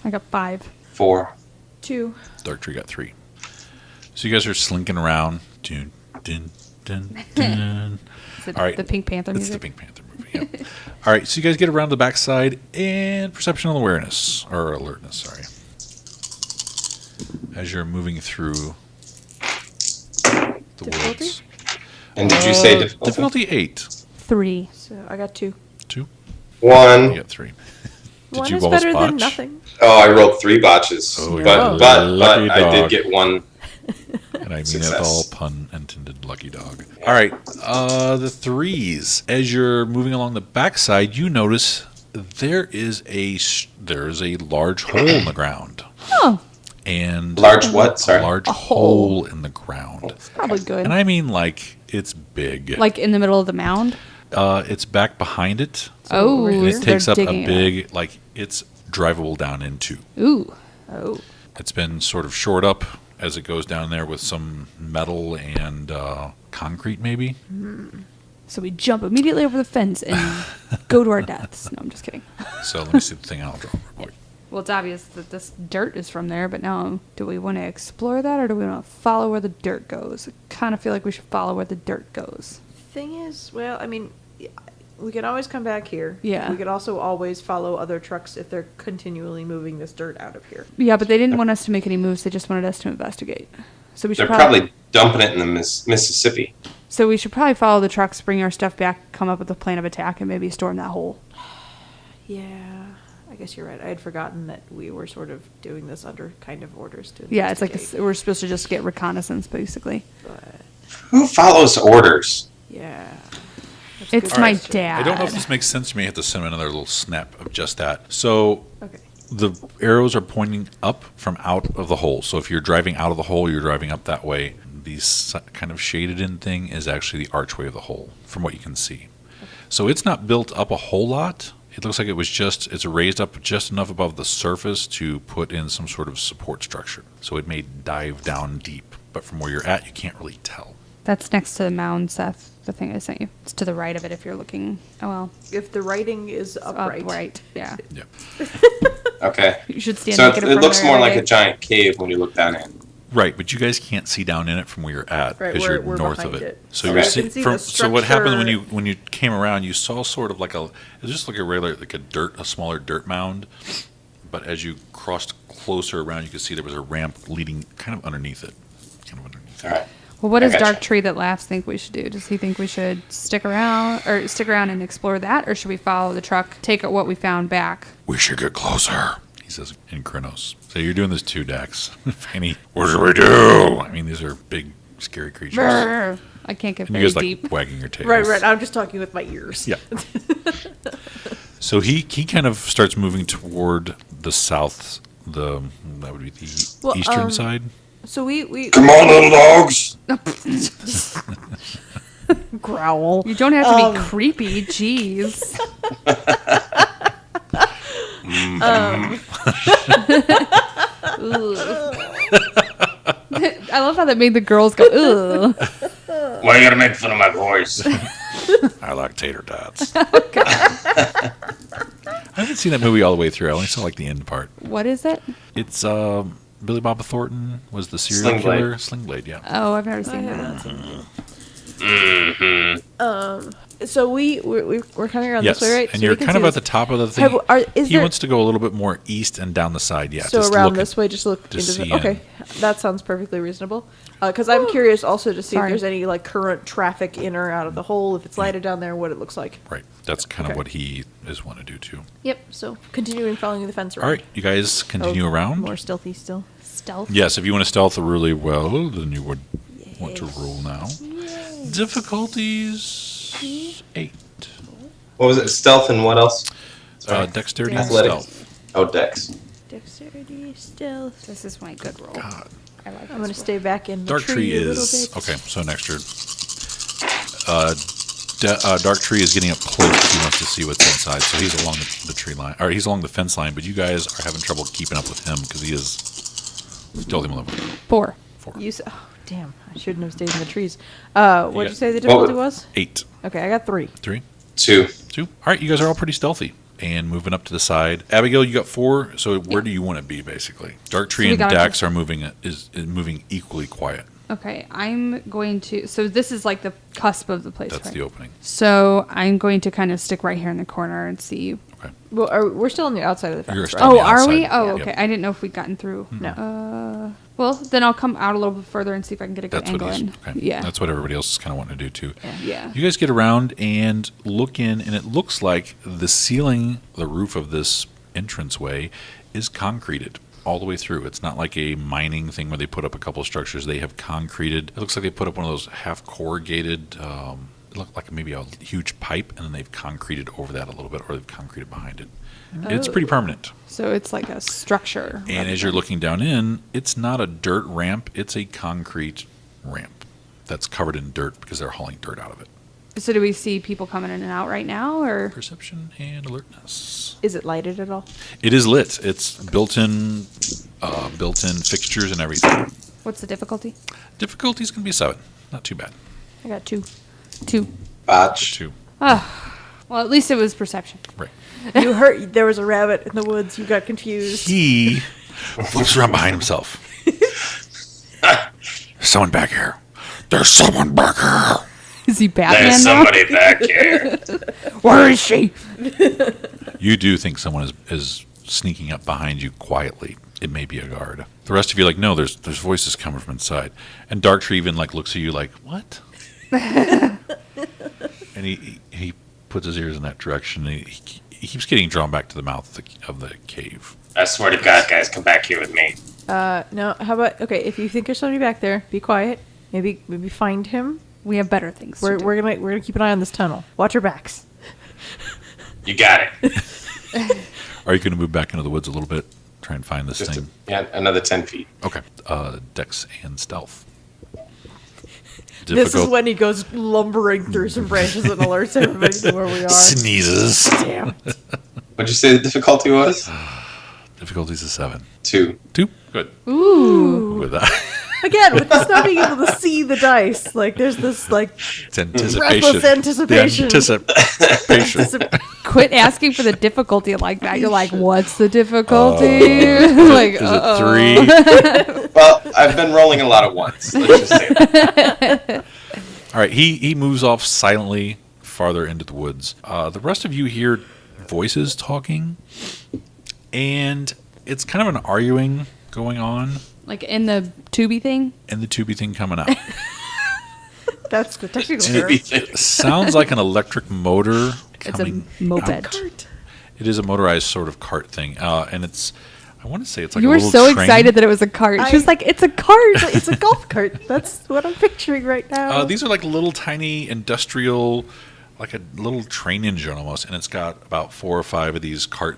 I got 5. 4. 2. Dark Tree got 3. So you guys are slinking around. Dun, dun, dun, dun. Is it All right. the Pink Panther It's music? the Pink Panther movie. Yeah. All right. So you guys get around the backside and perception and awareness or alertness. Sorry. As you're moving through the Difficulty? woods. And did you say difficulty? Difficulty 8. 3. So I got 2. 2. 1. You got 3. Did One you is both better botch? than nothing. Oh, I rolled 3 botches. Oh, but you're lucky I did dog. get 1. And I mean Success. it all pun intended, lucky dog. All right, the 3s. As you're moving along the backside, you notice there's a large hole in the ground. Oh, And Large what? Sorry. a large hole. hole in the ground. Probably good. And I mean like it's big. like in the middle of the mound? It's back behind it. Oh, And so it they're takes up a digging it big like it's drivable down into. Ooh. Oh. It's been sort of shored up as it goes down there with some metal and concrete maybe. So we jump immediately over the fence and go to our deaths. No, I'm just kidding. So let me see the thing I'll draw real quick. Well, it's obvious that this dirt is from there, but now do we want to explore that or do we want to follow where the dirt goes? I kind of feel like we should follow where the dirt goes. Thing is, well, I mean, we can always come back here. Yeah. We could also always follow other trucks if they're continually moving this dirt out of here. Yeah, but they didn't want us to make any moves. They just wanted us to investigate. So we should They're probably dumping it in the Mississippi. So we should probably follow the trucks, bring our stuff back, come up with a plan of attack, and maybe storm that hole. Yeah. I guess you're right. I had forgotten that we were sort of doing this under kind of orders to Yeah, it's like investigate, we're supposed to just get reconnaissance, basically. but Who follows orders? yeah. That's a It's good my question. dad. I don't know if this makes sense to me. I have to send him another little snap of just that. So Okay. the arrows are pointing up from out of the hole. So if you're driving out of the hole, you're driving up that way. The kind of shaded in thing is actually the archway of the hole, from what you can see. So it's not built up a whole lot. It looks like it's raised up just enough above the surface to put in some sort of support structure. So it may dive down deep, but from where you're at, you can't really tell. That's next to the mound, Seth. The thing I sent you. It's to the right of it if you're looking. Oh well, If the writing is upright. upright. Yeah, Yep. Okay. you should stand. So naked in it front looks of more every like day. a giant cave when you look down in. Right, but you guys can't see down in it from where you're at Right, because we're- you're we're north of behind it. it. So Okay. you're You can see from the so what happened structure. when you came around, you saw sort of like it was just like a regular like a smaller dirt mound but as you crossed closer around, you could see there was a ramp leading kind of underneath it. All right. Well, what I does gotcha. Dark Tree that laughs think we should do? Does he think we should stick around and explore that, or should we follow the truck, take what we found back? We should get closer, he says in Kronos. So you're doing this too, Dax. Fanny, what should we do? I mean, these are big, scary creatures. Brr. I can't get And you very guys deep. like wagging your tails. Right. I'm just talking with my ears. Yeah. So he kind of starts moving toward the south. That would be the Well, eastern side. So we Come on, little dogs. growl. You don't have to be creepy. Jeez. I love how that made the girls go, ugh. Why you gotta make fun of my voice? I like tater tots. I haven't seen that movie all the way through. I only saw like the end part. What is it? It's Billy Bob Thornton was the serial Sling Blade. killer. Sling Blade, yeah. Oh, I've never seen that. So we're coming around Yes, this way, right? and So you're we can kind see of at this. the top of the thing. Is He there- wants to go a little bit more east and down the side. Yeah, So just around look this way, just look to into see the. Okay, that sounds perfectly reasonable. Because I'm curious also to see Sorry. if there's any like current traffic in or out of the hole, if it's lighted down there, what it looks like. Right, that's kind of Okay. what he is want to do too. Yep. So continuing following the fence around. All right, you guys continue around. More stealthy still. Stealth. Yes, if you want to stealth really well, then you would want to roll now. Difficulties 8. What was it? Stealth and what else? Sorry. Dexterity and Athletics. stealth. Oh, Dex. Dexterity, stealth. This is my good roll. God. I like I'm gonna this stay back in the Dark Tree tree a little is bit. okay. So an extra. Dark Tree is getting up close. He wants to see what's inside, so he's along the tree line, or he's along the fence line. But you guys are having trouble keeping up with him because he is stealthy level 4. 4. You s oh damn! I shouldn't have stayed in the trees. What'd you got- say the difficulty What was? 8. Okay, I got 3. 3. 2. 2. All right, you guys are all pretty stealthy and moving up to the side. Abigail, you got 4. So where do you want to be basically? Dark Tree we and gotta Dax are moving is moving equally quiet. Okay, I'm going to. So this is like the cusp of the place, That's right? the opening. So I'm going to kind of stick right here in the corner and see. Okay. Well, we're still on the outside of the fence, You're right? still on Oh, the are we? outside. Oh, Yep. okay. I didn't know if we'd gotten through. No. Well, then I'll come out a little bit further and see if I can get a good That's what angle he's. in. Okay. Yeah. That's what everybody else is kind of wanting to do too. Yeah. You guys get around and look in, and it looks like the ceiling, the roof of this entranceway is concreted all the way through. It's not like a mining thing where they put up a couple of structures. They have concreted. It looks like they put up one of those half corrugated, it looked like maybe a huge pipe, and then they've concreted over that a little bit, or they've concreted behind it. It's pretty permanent. So it's like a structure. And as you're looking down in, it's not a dirt ramp, it's a concrete ramp that's covered in dirt because they're hauling dirt out of it. So do we see people coming in and out right now, or? Perception and alertness. Is it lighted at all? It is lit. It's built-in fixtures and everything. What's the difficulty? Difficulty's going to be 7. Not too bad. I got 2. 2. Botch. 2. Well, at least it was perception. Right. You heard there was a rabbit in the woods. You got confused. He flips around behind himself. There's someone back here. There's someone back here. Is he Batman There's now? somebody back here. Where is she? You do think someone is sneaking up behind you quietly. It may be a guard. The rest of you are like, no, there's voices coming from inside. And Darktree even like looks at you like, what? And he puts his ears in that direction. And he keeps getting drawn back to the mouth of the cave. I swear to God, guys, come back here with me. No, how about if you think there's somebody back there, be quiet. Maybe find him. We have better things to do. We're gonna keep an eye on this tunnel. Watch your backs. You got it. Are you going to move back into the woods a little bit? Try and find this Just thing? another 10 feet. Okay. Dex and stealth. This is when he goes lumbering through some branches and alerts everybody to where we are. Sneezes. Damn. What'd you say the difficulty was? Difficulty's a 7. 2. 2. Good. Ooh. With that. Again, with us not being able to see the dice, like there's this like It's anticipation. breathless anticipation. The anticipation. Quit asking for the difficulty like that. You're like, what's the difficulty? like, Is it 3? Well, I've been rolling a lot at once. Let's just say that. All right. He moves off silently farther into the woods. The rest of you hear voices talking, And it's kind of an arguing going on, Like in the tubey thing? and the tubey thing coming out. That's the technical And term. it sounds like an electric motor It's a coming. moped. It is a motorized sort of cart thing, and it's. I want to say it's like You a were little so train. excited that it was a cart. She was like, it's a cart. It's a golf cart. That's what I'm picturing right now. These are like little tiny industrial, like a little train engine almost, and it's got about 4 or 5 of these cart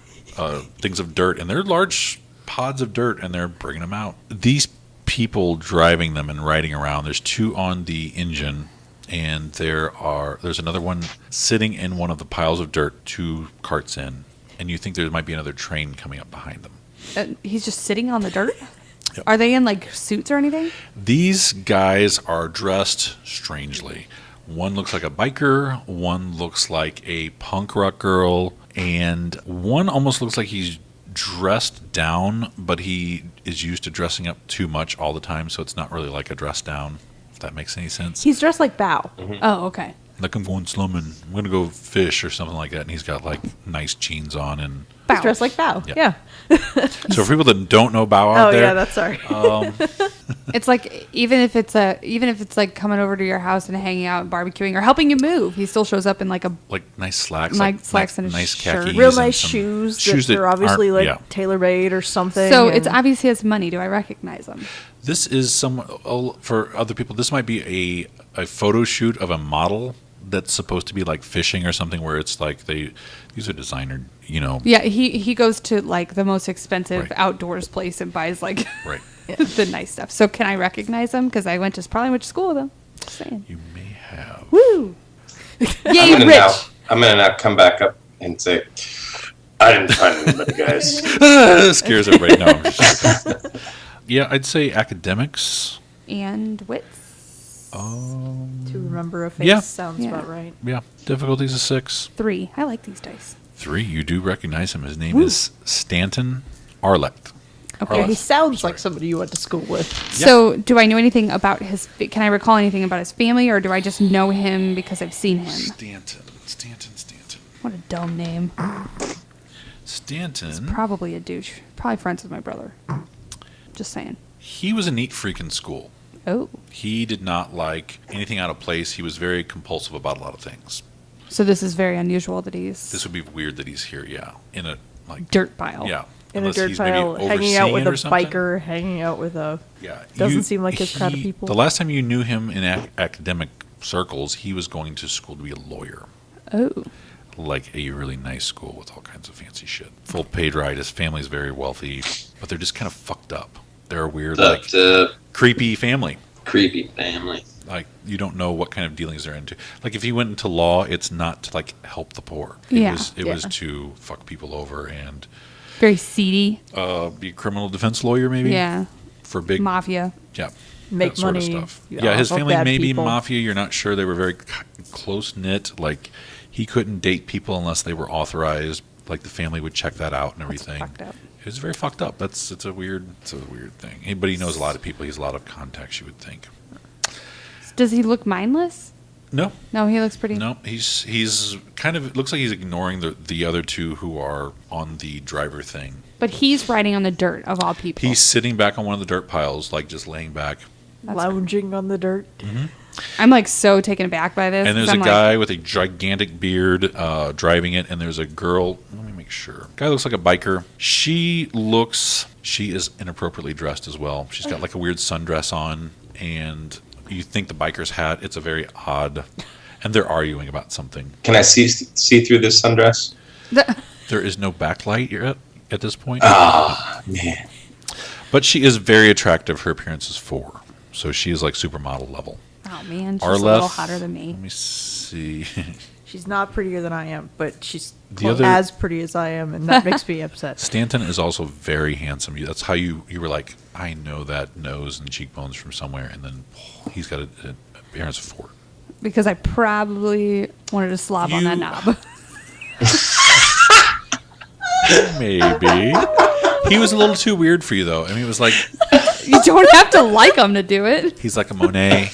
things of dirt, and they're large pods of dirt, and they're bringing them out. These people driving them and riding around. There's 2 on the engine, and there's another one sitting in one of the piles of dirt, 2 carts in, and you think there might be another train coming up behind them. He's just sitting on the dirt? Yep. Are they in like suits or anything? These guys are dressed strangely. One looks like a biker, one looks like a punk rock girl, and one almost looks like he's dressed down, but he is used to dressing up too much all the time, so it's not really like a dress down, if that makes any sense. He's dressed like Bao. Oh, okay. Like, I'm going slumming, I'm going to go fish or something like that, and he's got like nice jeans on. And He's dressed like Bao. Yeah. Yeah. so for people that don't know Bow out Oh there, yeah, that's sorry. It's like even if it's like coming over to your house and hanging out and barbecuing or helping you move, he still shows up in like a like nice slacks, Like slacks and a nice shirt. khakis, Real and nice some shoes that are obviously aren't- like tailor made or something. so it's and- obvious he has money. Do I recognize him? This is for other people. This might be a photo shoot of a model that's supposed to be like fishing or something, where it's like these are designer, Yeah, he goes to like the most expensive Right. outdoors place and buys like right. the nice stuff. So can I recognize him? Because I probably went to school with him. Just saying. You may have. Woo! I'm Yay, gonna rich! now come back up and say, I didn't find anybody, guys. Scares everybody. No, I'm just joking. Yeah, I'd say academics. And wits. to remember a face Yeah. sounds Yeah. about right. Yeah, difficulty's a 6. 3. I like these dice. 3, you do recognize him. His name is Stanton Arlect. Okay. Yeah, he sounds Sorry. like somebody you went to school with. So, do I know anything about can I recall anything about his family, or do I just know him because I've seen him? Stanton. What a dumb name. Stanton. Probably a douche. Probably friends with my brother. Just saying. He was a neat freak in school. Oh. He did not like anything out of place. He was very compulsive about a lot of things. So this is very unusual that he's This would be weird that he's here, yeah. In a, like, dirt pile. yeah. In a Unless dirt he's maybe pile, hanging out overseeing with it a or something. biker, hanging out with a. Yeah. Doesn't seem like his crowd of people. The last time you knew him in academic circles, he was going to school to be a lawyer. Oh. Like a really nice school with all kinds of fancy shit. Full paid ride. His family's very wealthy, but they're just kind of fucked up. They're a weird, like, creepy family. Creepy family. Like, you don't know what kind of dealings they're into. Like, if he went into law, it's not to, like, help the poor. It was to fuck people over and Very seedy. be a criminal defense lawyer, maybe. Yeah. For big Mafia. Yeah. Make that sort of money, stuff. yeah, Yeah, his off family bad may be people. mafia. You're not sure. They were very close knit. Like, he couldn't date people unless they were authorized. Like, the family would check that out and everything. fucked up. It was very fucked up. It's a weird thing. Anybody knows a lot of people. He has a lot of contacts, you would think. Does he look mindless? No, No, he looks pretty. no. He's kind of looks like he's ignoring the other 2 who are on the driver thing. But he's riding on the dirt of all people. He's sitting back on one of the dirt piles, like just laying back. Lounging on the dirt. I'm like so taken aback by this. And there's 'cause a I'm guy with a gigantic beard driving it, and there's a girl. Let me make sure. Guy looks like a biker. She is inappropriately dressed as well. She's got like a weird sundress on, and you think the biker's hat. It's a very odd, and they're arguing about something. Can I see through this sundress? There is no backlight at this point. Ah, man. But she is very attractive. Her appearance is 4, so she is like supermodel level. Oh man, she's a Arleth, little hotter than me. Let me see. She's not prettier than I am, but she's The other- as pretty as I am, and that makes me upset. Stanton is also very handsome. That's how you were like, I know that nose and cheekbones from somewhere, and then he's got an appearance of 4. Because I probably wanted to slob on that You- knob. Maybe. He was a little too weird for you, though. I mean, it was like, You don't have to like him to do it. he's like a Monet.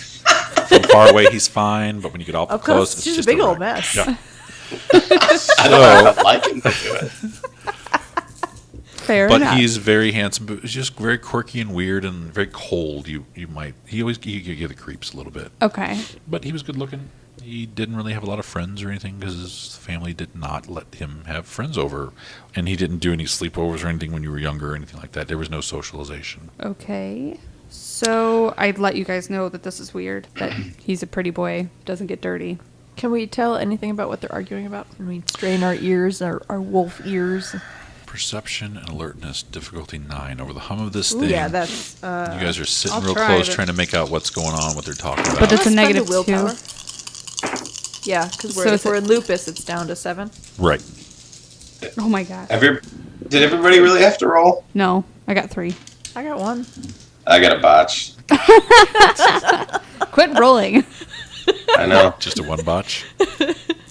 From far away, he's fine, but when you get up Up close, close, it's she's a just big wreck. old mess. Yeah. I don't like him to do it. Fair But enough. he's very handsome, but he's just very quirky and weird and very cold. You get the creeps a little bit. Okay. But he was good looking. He didn't really have a lot of friends or anything because his family did not let him have friends over. And he didn't do any sleepovers or anything when you were younger or anything like that. There was no socialization. Okay. So I'd let you guys know that this is weird, that he's a pretty boy, doesn't get dirty. Can we tell anything about what they're arguing about? Can we strain our ears, our wolf ears? Perception and alertness, difficulty 9. Over the hum of this Ooh, thing, yeah, that's. you guys are sitting I'll real try, close but- trying to make out what's going on, what they're talking about. But it's a Spend negative willpower. 2. Yeah, because So if we're in lupus, it's down to 7. Right. Oh my god. Did everybody really have to roll? No, I got 3. I got 1. I got a botch. Quit rolling. I know. Just a one botch?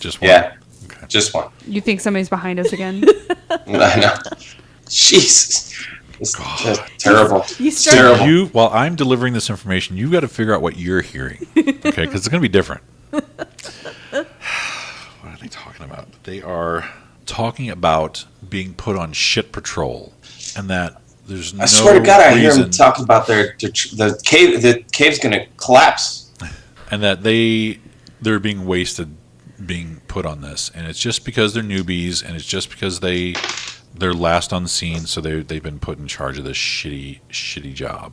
Just one? Yeah, Okay. just one. You think somebody's behind us again? I know. Jesus. It's terrible. You It's start- terrible. You, while I'm delivering this information, you've got to figure out what you're hearing. Okay? Because it's going to be different. What are they talking about? They are talking about being put on shit patrol and that there's no I swear to God, I hear reason, them talking about the cave. The cave's gonna collapse. and that they're being wasted being put on this, and it's just because they're newbies, and it's just because they're last on the scene, so they've been put in charge of this shitty job.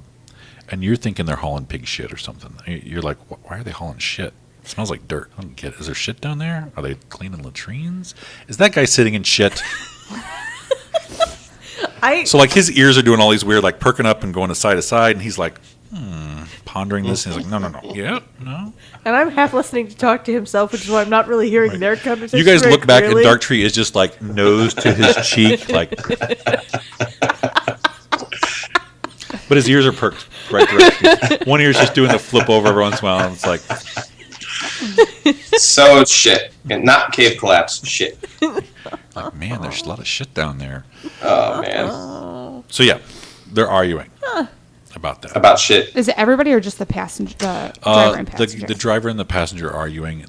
And you're thinking they're hauling pig shit or something. You're like, why are they hauling shit? It smells like dirt. I don't get it. Is there shit down there? Are they cleaning latrines? Is that guy sitting in shit? So like his ears are doing all these weird, like perking up and going to side, and he's like, pondering this. And he's like, no, yeah, no. And I'm half listening to talk to himself, which is why I'm not really hearing their conversation. You guys very look back, clearly. and Darktree is just like nose to his cheek, like. But his ears are perked right direction. One ear's just doing the flip over every once in a while, and it's like, So shit. And not cave collapse. Shit. man, there's a lot of shit down there. Oh man. So yeah, they're arguing about that. About shit. Is it everybody or just the passenger, the driver and passenger? The driver and the passenger are arguing.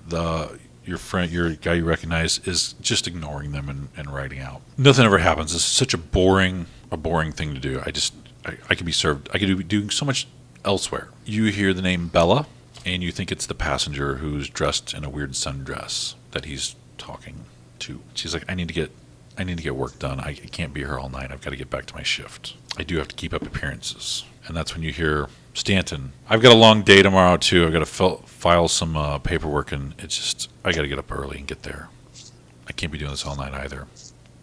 Your friend, your guy you recognize, is just ignoring them and writing out. Nothing ever happens. It's such a boring thing to do. I could be served. I could be doing so much elsewhere. You hear the name Bella, and you think it's the passenger who's dressed in a weird sundress that he's talking to. She's like, I need to get work done. I can't be here all night. I've got to get back to my shift. I do have to keep up appearances. And that's when you hear Stanton. I've got a long day tomorrow too. I've got to file some paperwork, and it's just I got to get up early and get there. I can't be doing this all night either,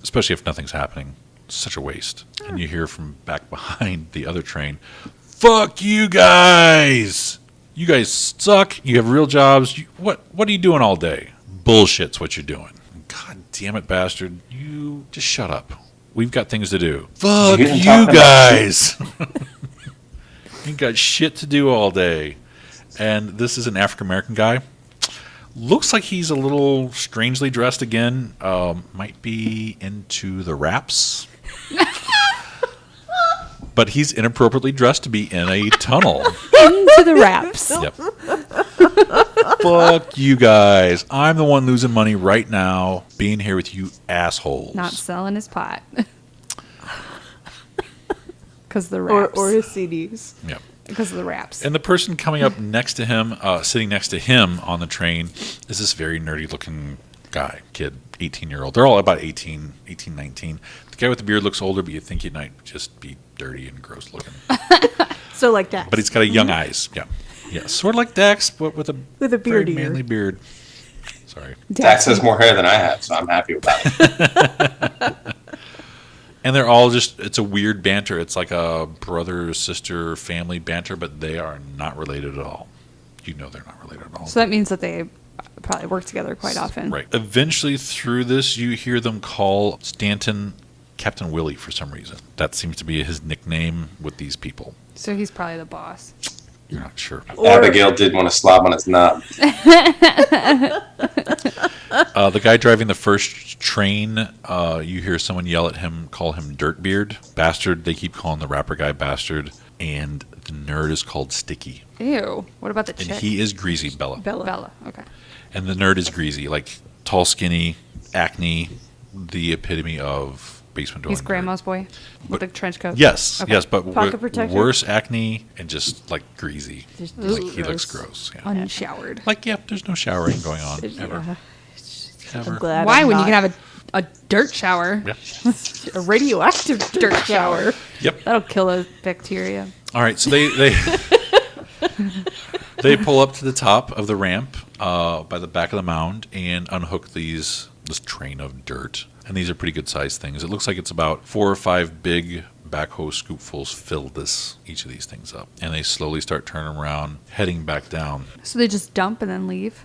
especially if nothing's happening. It's such a waste. And you hear from back behind the other train, "Fuck you guys! You guys suck. You have real jobs. What are you doing all day? Bullshit's what you're doing. God damn it, bastard! You just shut up. We've got things to do. Fuck You didn't you talk about guys." You got shit to do all day. And this is an African American guy. Looks like he's a little strangely dressed again. Might be into the raps. But he's inappropriately dressed to be in a tunnel. Into the wraps. Yep. Fuck you guys. I'm the one losing money right now being here with you assholes. Not selling his pot. Because the wraps. or his CDs. Yep. Because of the wraps. And the person coming up next to him, sitting next to him on the train, is this very nerdy-looking kid, 18-year-old. They're all about 18, 19. The guy with the beard looks older, but you think he might just be dirty and gross-looking. So like that. But he's got a young eyes. Yeah, sort of like Dax, but with a With a very beard manly beard. Sorry. Dax has more hair than I have, so I'm happy with that. And they're all it's a weird banter. It's like a brother, sister, family banter, but they are not related at all. You know they're not related at all. So that means that they probably work together quite often. Right. Eventually through this, you hear them call Stanton Captain Willie for some reason. That seems to be his nickname with these people. So he's probably the boss. You're not sure. Abigail did want to slob on his knob. The guy driving the first train, you hear someone yell at him, call him Dirtbeard. Bastard. They keep calling the rapper guy Bastard. And the nerd is called Sticky. Ew. What about the And chick? he is Greasy, Bella. Bella. Okay. And the nerd is Greasy, like tall, skinny, acne, the epitome of basement dwelling. He's grandma's boy with a trench coat. Yes, Okay. yes, but Pocket protector? worse acne and just like greasy. Just Like he gross. looks gross. Yeah. Unshowered. Like, yeah, there's no showering going on ever. Yeah. Ever. I'm glad. Why I'm when you not can have a dirt shower? Yeah. a radioactive Dirt shower. Yep. That'll kill a bacteria. All right, so they they pull up to the top of the ramp by the back of the mound and unhook this train of dirt. And these are pretty good sized things. It looks like it's about 4 or 5 big backhoe scoopfuls fill each of these things up. And they slowly start turning around, heading back down. So they just dump and then leave?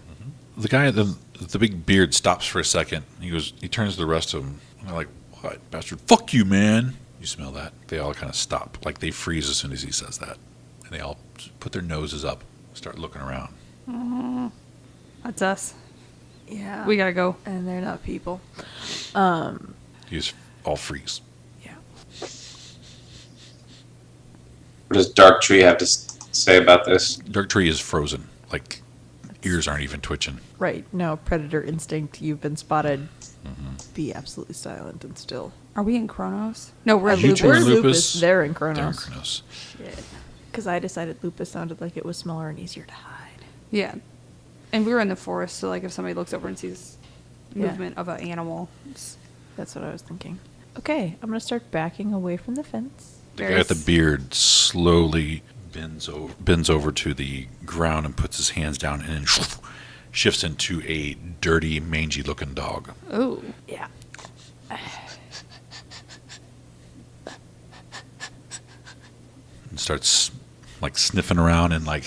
The guy with the big beard stops for a second. He turns to the rest of them. And they're like, "What, bastard? Fuck you, man." You smell that? They all kind of stop. Like they freeze as soon as he says that. And they all put their noses up, start looking around. That's us. Yeah. We gotta go. And they're not people. You just all freeze. Yeah. What does Dark Tree have to say about this? Dark Tree is frozen. Like ears aren't even twitching. Right. No, predator instinct. You've been spotted. Be absolutely silent and still. Are we in Kronos? No, we're You in two are Lupus. in Lupus. Lupus. They're in They're in Kronos. Kronos. Because I decided lupus sounded like it was smaller and easier to hide. Yeah. And we were in the forest, so like if somebody looks over and sees Yeah. movement of an animal, That's what I was thinking. Okay, I'm going to start backing away from the fence. The guy with the beard slowly bends over to the ground and puts his hands down and then shifts into a dirty, mangy-looking dog. oh, Yeah. And starts like sniffing around and like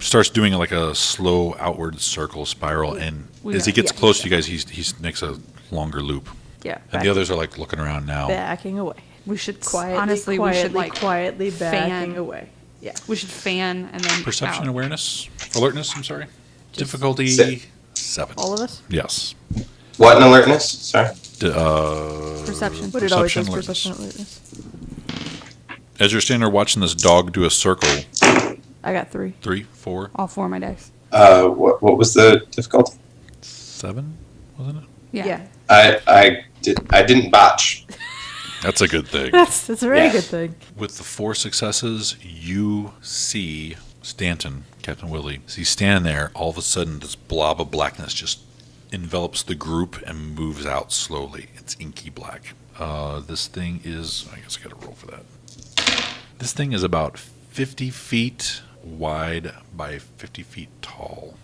starts doing like a slow outward circle spiral. And as he gets close to you guys, he makes a longer loop. Yeah. And the others are like looking around now. Backing away. we should Quietly, honestly quietly, we should like quietly backing fan. away. Yeah. We should fan and then Perception, out. awareness, alertness. I'm sorry. Difficulty Sit. 7. All of us? Yes. What in alertness? Sorry. Perception. But it always Perception, says alertness. perception alertness. As you're standing there watching this dog do a circle, I got 3. 3, 4, All 4 of my dice. What was the difficulty? 7, wasn't it? Yeah. I didn't botch. That's a good thing. That's a very Yeah. good thing. With the 4 successes, you see Stanton, Captain Willie. As he's standing there, all of a sudden this blob of blackness just envelops the group and moves out slowly. It's inky black. This thing is, I guess I gotta roll for that. This thing is about 50 feet wide by 50 feet tall.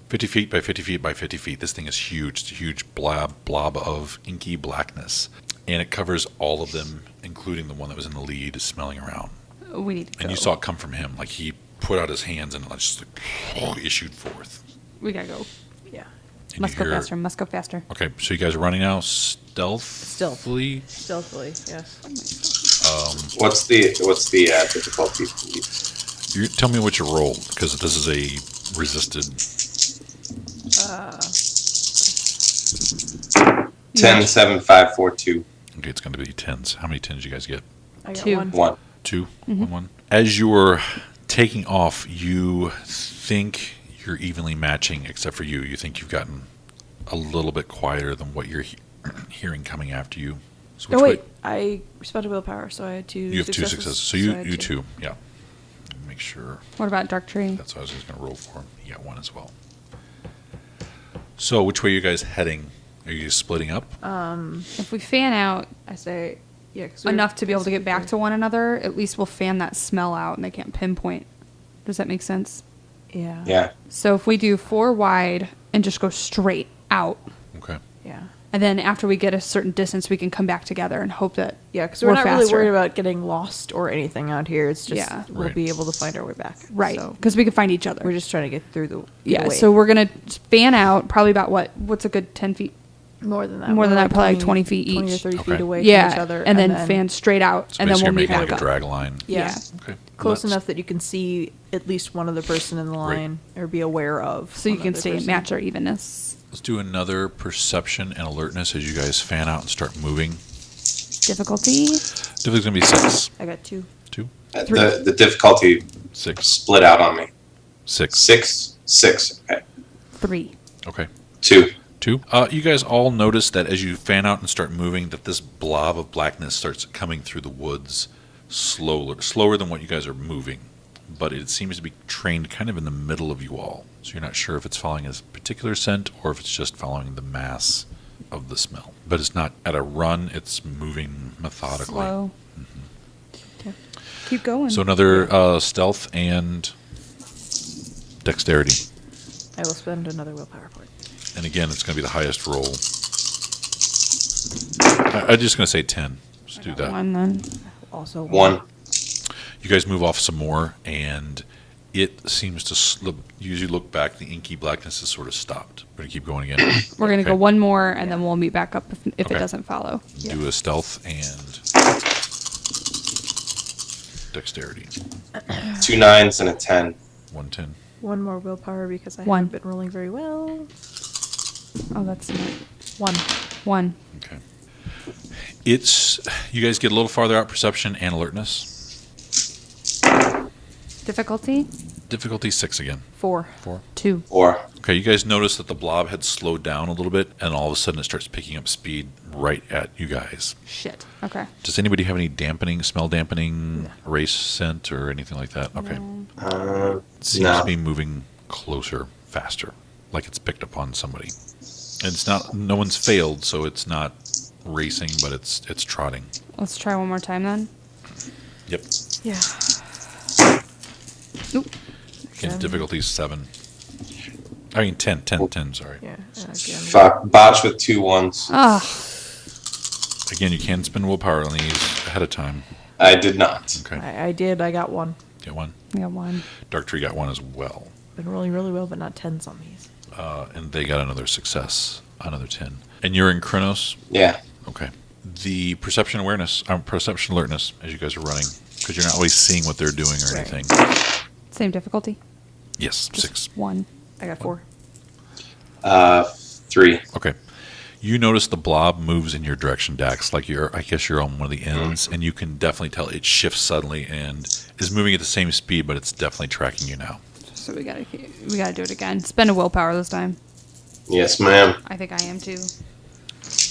50 feet by 50 feet by 50 feet. This thing is huge. It's a huge blob of inky blackness. And it covers all of them, including the one that was in the lead, smelling around. We need to go. And you saw it come from him. Like he put out his hands and it just like, issued forth. We gotta go. Yeah. And Must you go hear- faster. Must go faster. Okay, so you guys are running now stealthily. Stealthily, yes. What's the difficulty? Tell me what you rolled, because this is a resisted. 10, 7, 5, 4, 2, Okay, it's going to be 10s. How many 10s you guys get? I got 2. 1. 1. 2? 1. As you're taking off, you think you're evenly matching, except for you. You think you've gotten a little bit quieter than what you're hearing coming after you. So Oh, which wait. way- I responded willpower, so I had 2 You have 2 successes. So I you had 2, yeah. Make sure. What about Dark Tree? That's what I was just going to roll for. You got 1 as well. So which way are you guys heading? Are you splitting up? If we fan out I say, yeah. Cause enough to be able to get back to one another, at least we'll fan that smell out and they can't pinpoint. Does that make sense? Yeah. Yeah. So if we do 4 wide and just go straight out, Okay. Yeah. and then after we get a certain distance, we can come back together and hope that Yeah, because we're not really faster. worried about getting lost or anything out here. It's just Yeah. we'll Right. be able to find our way back. Right, So because we can find each other. we're just trying to get through the yeah, the way. so we're going to fan out probably about what's a good 10 feet? more than that. more We're than that, probably like 20 feet 20 or each. 30 Okay. feet away Yeah, from each other. and then fan straight out, So and then basically we'll meet you're making back like a up. drag line. Yeah. Okay. Close Well, enough that you can see at least one other person in the Right. line or be aware of. So you one can other stay person. match our evenness. Let's do another perception and alertness as you guys fan out and start moving. Difficulty? Difficulty's going to be 6. I got 2. 2? The difficulty 6. split out on me. 6. 6. 6. Okay. 3. Okay. 2. 2. You guys all notice that as you fan out and start moving, that this blob of blackness starts coming through the woods slower than what you guys are moving. But it seems to be trained kind of in the middle of you all. So you're not sure if it's following a particular scent or if it's just following the mass of the smell. But it's not at a run, it's moving methodically. Slow. Keep going. So another stealth and dexterity. I will spend another willpower point. And again, it's going to be the highest roll. I'm just going to say 10. Just do that. 1 then. Also 1. You guys move off some more, and it seems to slip. You look back, the inky blackness has sort of stopped. We're going to keep going again. We're going to Okay. go 1 more, and then we'll meet back up if Okay. it doesn't follow. Do a stealth and dexterity. 2 9s and a 10. 110. one more willpower because I 1. haven't been rolling very well. Oh, that's not. 1. 1. Okay. It's you guys get a little farther out. Perception and alertness. Difficulty? Difficulty 6 again. 4. 4. 2. 4. Okay, you guys notice that the blob had slowed down a little bit, and all of a sudden it starts picking up speed right at you guys. Shit. Okay. Does anybody have any smell dampening, race scent, or anything like that? Okay. It seems No. to be moving closer, faster, like it's picked up on somebody. And it's not. No one's failed, so it's not racing, but it's trotting. Let's try 1 more time then. Yep. Yeah. Oop. Again, difficulty 7. I mean 10. 10. Sorry. Yeah. Again. Fuck. Botch with 2 1s. Ah, Again, you can spend willpower on these ahead of time. I did not. Okay. I did. I got 1. Get 1. I got 1. Dark Tree got 1 as well. Been rolling really well, but not 10s on these. And they got another success, another 10. And you're in Kronos? Yeah. Okay. The perception alertness as you guys are running, because you're not always seeing what they're doing or Right. anything. Same difficulty? Yes, Just 6. 1. I got 4. 3. Okay. You notice the blob moves in your direction, Dax, like I guess you're on one of the ends, and you can definitely tell it shifts suddenly and is moving at the same speed, but it's definitely tracking you now. So we gotta do it again. Spend a willpower this time. Yes, ma'am. I think I am too.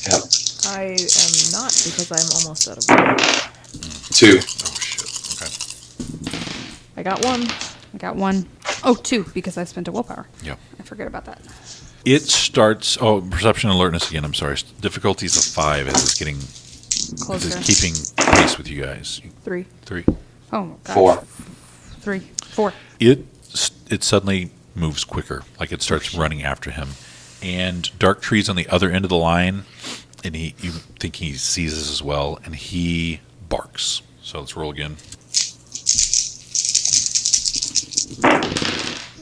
Yep. I am not because I'm almost out of willpower. 2. Oh, shit. Okay. I got 1. I got 1. Oh, 2 because I spent a willpower. Yep. I forget about that. It starts. Oh, perception alertness again. I'm sorry. Difficulty's a 5 as it's getting. Closer. It's keeping pace with you guys. 3. 3. Oh, gosh. 4. 3. 4. It suddenly moves quicker, like it starts running after him. And Dark Tree's on the other end of the line, and you think he sees this as well, and he barks. So let's roll again.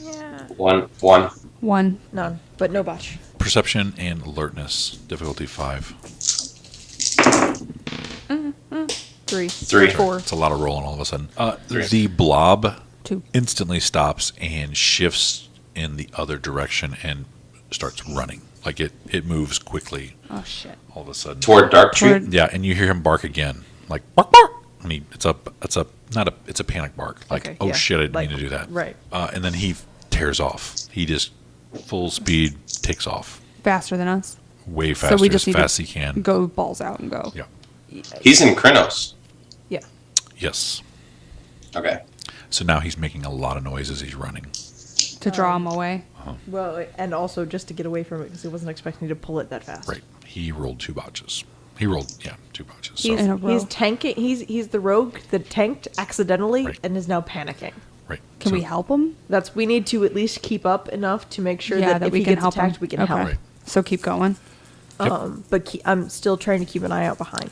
Yeah. 1. 1. 1. None, but no botch. Perception and alertness, difficulty 5. 3. 3. 4. It's a lot of rolling all of a sudden. 3. The blob 2. instantly stops and shifts in the other direction and starts running. Like it moves quickly Oh, shit. all of a sudden. Toward Dark Tree? Toward- Yeah, and you hear him bark again, like bark bark. I mean, it's a panic bark. Like, Okay, oh yeah. shit, I didn't Like, mean to do that. right. And then he tears off. He just full speed takes off, Faster than us. way faster, So we just as need fast to as he can. go balls out and go. Yeah. He's in Kronos. Yeah. Yes. Okay. So now he's making a lot of noise as he's running. To draw him away. Well, and also just to get away from it because he wasn't expecting to pull it that fast. Right. He rolled 2 botches. He rolled 2 botches. He's, In a row. he's tanking. He's the rogue that tanked accidentally Right. and is now panicking. Right. Can So- we help him? We need to at least keep up enough to make sure Yeah, that, that if we he can gets help attacked, him. we can Okay. help. Right. So keep going. Yep. But I'm still trying to keep an eye out behind.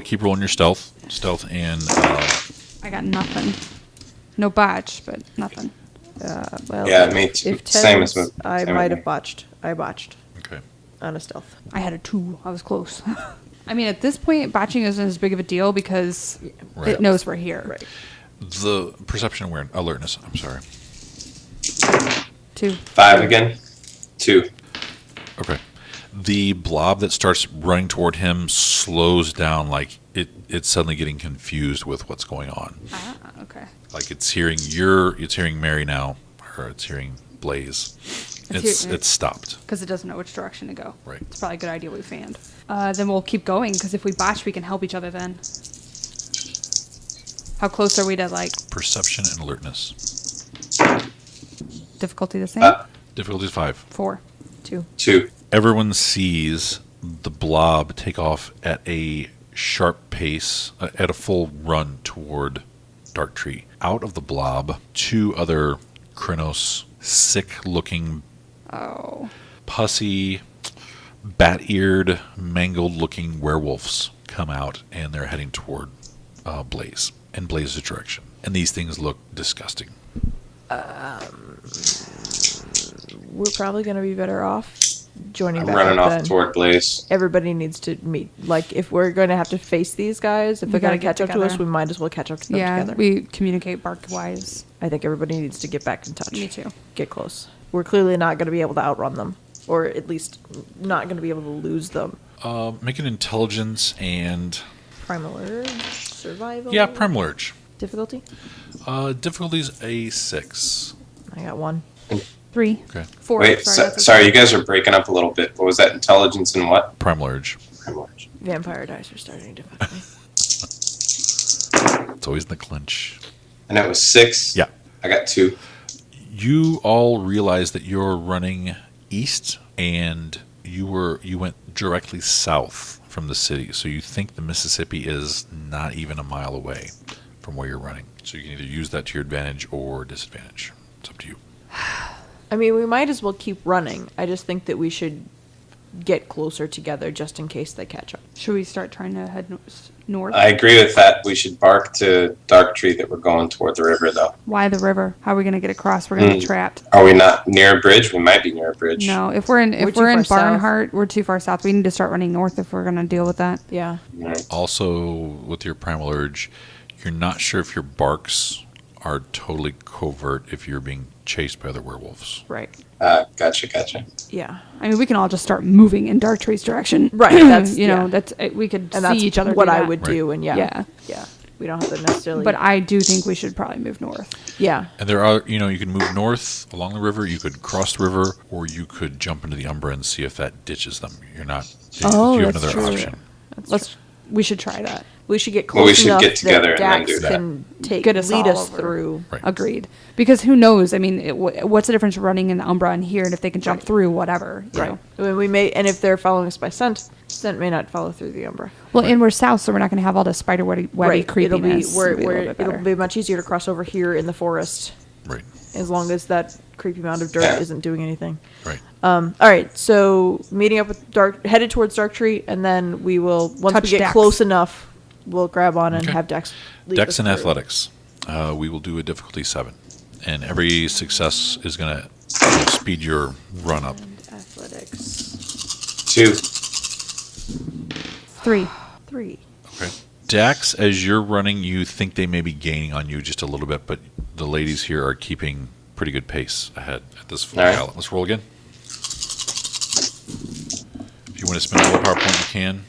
Keep rolling your stealth and I got nothing. No botch, but nothing. Well, Yeah, me too. If Same tens, as me. I Same might with have me. botched. I botched okay. on a stealth. I had a 2. I was close. I mean, at this point, botching isn't as big of a deal because Right. it knows we're here. Right. The perception alertness. I'm sorry. 2. 5 again. 2. Okay. The blob that starts running toward him slows down, like it's suddenly getting confused with what's going on. Ah, okay. Like it's hearing Mary now, or it's hearing Blaze, It's stopped. Because it doesn't know which direction to go. Right. It's probably a good idea we fanned. Then we'll keep going, because if we botch, we can help each other then. How close are we to, like, Perception and alertness. difficulty the same? Difficulty is 5. 4. 2. 2. Everyone sees the blob take off at a sharp pace, at a full run toward Dark Tree. Out of the blob, 2 other Krynos, sick-looking, Oh. pussy, bat-eared, mangled-looking werewolves come out, and they're heading toward Blaze, in Blaze's direction. And these things look disgusting. We're probably going to be better off joining I'm back running up off then. toward Blaze. Everybody needs to meet. Like, if we're going to have to face these guys, if We they're going gotta to get catch up to us, together. we might as well catch up to them Yeah, together. we communicate bark-wise. I think everybody needs to get back in touch. Me too. Get close. We're clearly not going to be able to outrun them, or at least not going to be able to lose them. Make an intelligence and... Primal Urge, Survival. Yeah, Primal Urge. Difficulty? Difficulty's a 6. I got 1. 3. Okay. 4. Wait, sorry, you guys are breaking up a little bit. What was that? Intelligence and what? Primal Urge. Vampire dice are starting to fuck me. It's always in the clinch. And that was 6? Yeah. I got 2. You all realize that you're running east, and you went directly south from the city. So you think the Mississippi is not even a mile away from where you're running. So you can either use that to your advantage or disadvantage. It's up to you. I mean, we might as well keep running. I just think that we should get closer together just in case they catch up. Should we start trying to head north? I agree with that. We should bark to Dark Tree that we're going toward the river, though. Why the river? How are we going to get across? We're going to be trapped. Are we not near a bridge? We might be near a bridge. No, if we're in We're too far south. Barnhart, we're too far south. We need to start running north if we're going to deal with that. Yeah. Right. Also, with your Primal Urge, you're not sure if your barks are totally covert if you're being chased by other werewolves. Right. Gotcha. Yeah. I mean, we can all just start moving in Dark Tree's direction. Right, that's- you know, yeah. that's we could And see that's each other. what do I that. would do. And Yeah. Yeah. We don't have to necessarily. But I do think we should probably move north. yeah. And there are, you can move north along the river, you could cross the river, or you could jump into the Umbra and see if that ditches them. You're not. Oh, you have that's another true. option. We should try that. We should get Well, close we should enough get together that and then Dax do that. can Get us lead all us over. through. Right. Agreed. Because who knows? I mean, what's the difference running in the Umbra and here, and if they can jump through, whatever. You know? I mean, we may, and if they're following us by scent may not follow through the Umbra. Well, and we're south, so we're not going to have all the spider webby It'll be creepiness. it'll be much easier to cross over here in the forest, Right. as long as that creepy mound of dirt Yeah. isn't doing anything. Right. All right, so meeting up with headed towards Dark Tree, and then we will once Touch we get Dex. close enough, we'll grab on and Okay. have Dex. lead Dex us and through. athletics. We will do a difficulty 7. And every success is going to speed your run up. And athletics 2. 3. 3. Okay. Dax, as you're running, you think they may be gaining on you just a little bit, but the ladies here are keeping pretty good pace ahead at this full All right. gallop. Let's roll again. If you want to spend all the power point you can.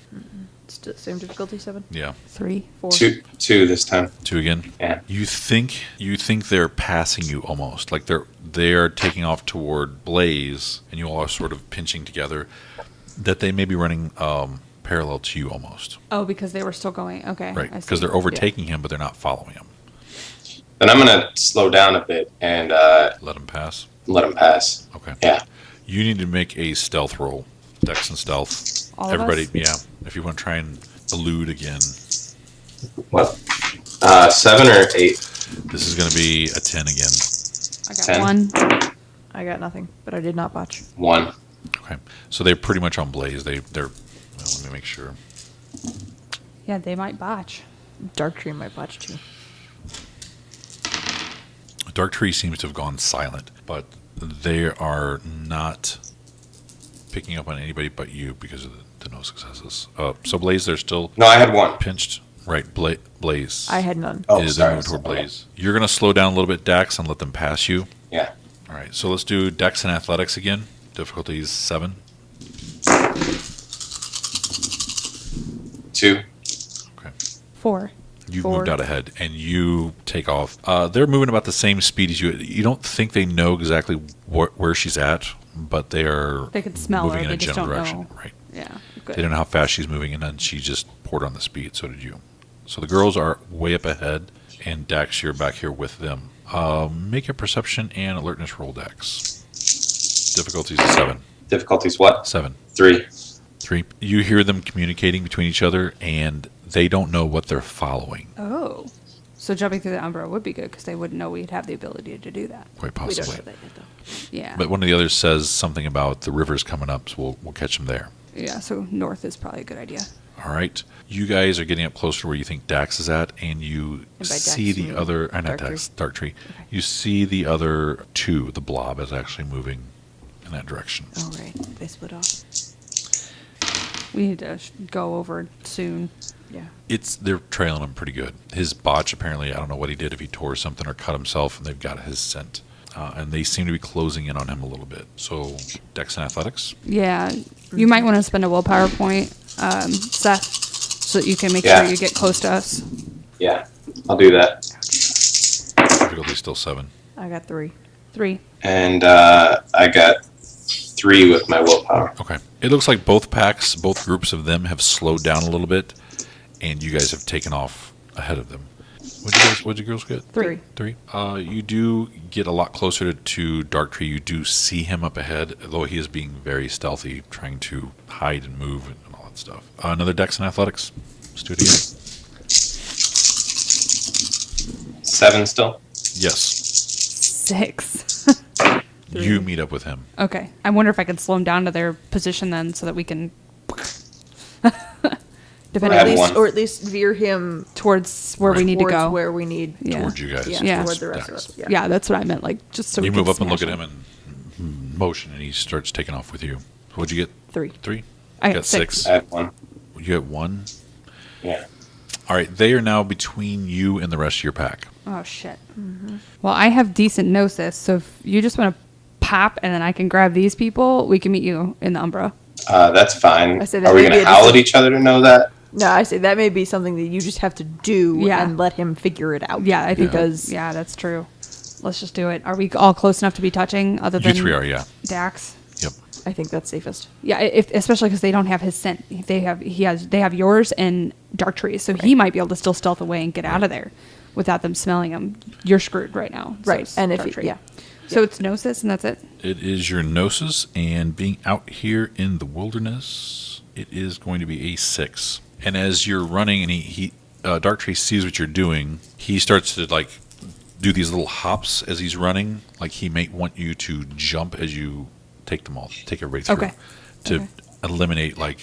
It's the same difficulty 7. Yeah. 3. 4. 2 this time. 2 again. Yeah. You think they're passing you almost, like they're taking off toward Blaze, and you all are sort of pinching together. That they may be running parallel to you almost, Oh, because they were still going. Okay. right? I see. Because they're overtaking him, but they're not following him. Then I'm going to slow down a bit and Let him pass. let him pass. Okay. Yeah. You need to make a stealth roll, Dex and stealth. All of Everybody, us? yeah. If you want to try and elude again, What? 7 or 8? this is going to be a 10 again. I got 10. 1. I got nothing, but I did not botch. 1. Okay, so they're pretty much on Blaze. They're. Well, let me make sure. Yeah, they might botch. Dark Tree might botch too. Dark Tree seems to have gone silent, but they are not picking up on anybody but you because of the no successes. So Blaze, they're still No, I had 1. pinched. Right, Blaze. I had none. Oh, is sorry. moving toward Blaze. You're going to slow down a little bit, Dax, and let them pass you. Yeah. All right, so let's do Dex and Athletics again. Difficulty is 7. 2. Okay. 4. You've 4. moved out ahead, and you take off. They're moving about the same speed as you. You don't think they know exactly where she's at, but they are They could smell moving her, in they a just general don't direction. know. Right. Yeah. Good. They don't know how fast she's moving, and then she just poured on the speed. So did you. So the girls are way up ahead, and Dax, you're back here with them. Make a perception and alertness roll, Dax. Difficulties is 7. Difficulties what? 7. 3. 3. You hear them communicating between each other, and they don't know what they're following. Oh. So jumping through the Umbra would be good because they wouldn't know we'd have the ability to do that. Quite We don't possibly. know that yet, though. Yeah. But one of the others says something about the river's coming up, so we'll catch them there. Yeah, so north is probably a good idea. All right. You guys are getting up closer to where you think Dax is at, and you And by see Dax, the you mean other... not Dark Dax, Tree? Dark Tree. Okay. You see the other two. The blob is actually moving in that direction. Oh, right. They split off. We need to go over soon. Yeah. They're trailing him pretty good. His botch, apparently, I don't know what he did, if he tore something or cut himself, and they've got his scent. And they seem to be closing in on him a little bit. So, Dex and Athletics. Yeah, you might want to spend a willpower point, Seth, so that you can make Yeah. sure you get close to us. Yeah, I'll do that. Difficulty still 7. I got 3. 3. And I got 3 with my willpower. Okay. It looks like both groups of them have slowed down a little bit, and you guys have taken off ahead of them. What'd you girls get? 3. 3. You do get a lot closer to Dark Tree. You do see him up ahead, although he is being very stealthy, trying to hide and move and all that stuff. Another Dex and Athletics. Let's do it again. 7 still? Yes. 6. You meet up with him. Okay, I wonder if I could slow him down to their position then, so that we can. Or Depending I at, had least, one. or at least veer him towards where we need to towards go. where we need. Yeah. Towards you guys. Yeah, Yeah. toward the rest of Dax. us. Yeah. Yeah, that's what I meant. Like just so You we move could up and look at smash him and motion, and he starts taking off with you. What'd you get? 3. 3? I You got got 6. 6. I had 1. You get 1. Yeah. All right. They are now between you and the rest of your pack. Oh shit. Well, I have decent gnosis, so if you just want to pop and then I can grab these people, we can meet you in the Umbra. That's fine. I said that Are we may going be to a howl at decent- each other to know that? No, I say that may be something that you just have to do Yeah. and let him figure it out. Yeah, I think because yeah, that's true. Let's just do it. Are we all close enough to be touching? Other You than 3 are, yeah. Dax. Yep. I think that's safest. Yeah, especially because they don't have his scent. They have yours and Dark Tree, so he might be able to still stealth away and get out of there without them smelling him. You're screwed right now. Right, says and if Dark he- Tree. yeah. So it's gnosis and that's it. It is your gnosis, and being out here in the wilderness, it is going to be a 6. And as you're running, and he Dark Tree sees what you're doing, he starts to like do these little hops as he's running. Like he may want you to jump as you take everybody through. Okay. To Okay. eliminate like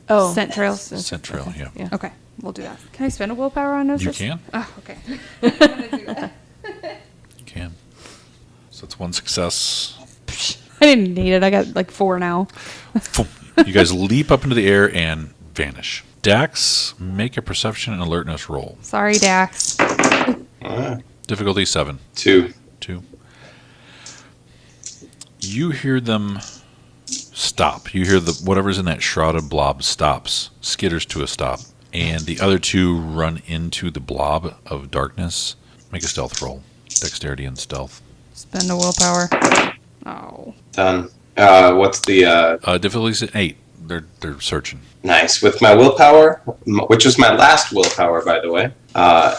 Oh, Scent trails. scent trail. Yeah. Yeah. Okay, we'll do that. Can I spend a willpower on gnosis? You can. Oh, okay. You can. So it's 1 success. I didn't need it. I got like 4 now. You guys leap up into the air and vanish. Dax, make a perception and alertness roll. Sorry, Dax. Difficulty 7. 2. 2. You hear them stop. You hear whatever's in that shrouded blob stops, skitters to a stop, and the other 2 run into the blob of darkness. Make a stealth roll. Dexterity and stealth. Spend a willpower. Oh. Done. What's the Difficulty's at 8. They're searching. nice? With my willpower, which was my last willpower, by the way, I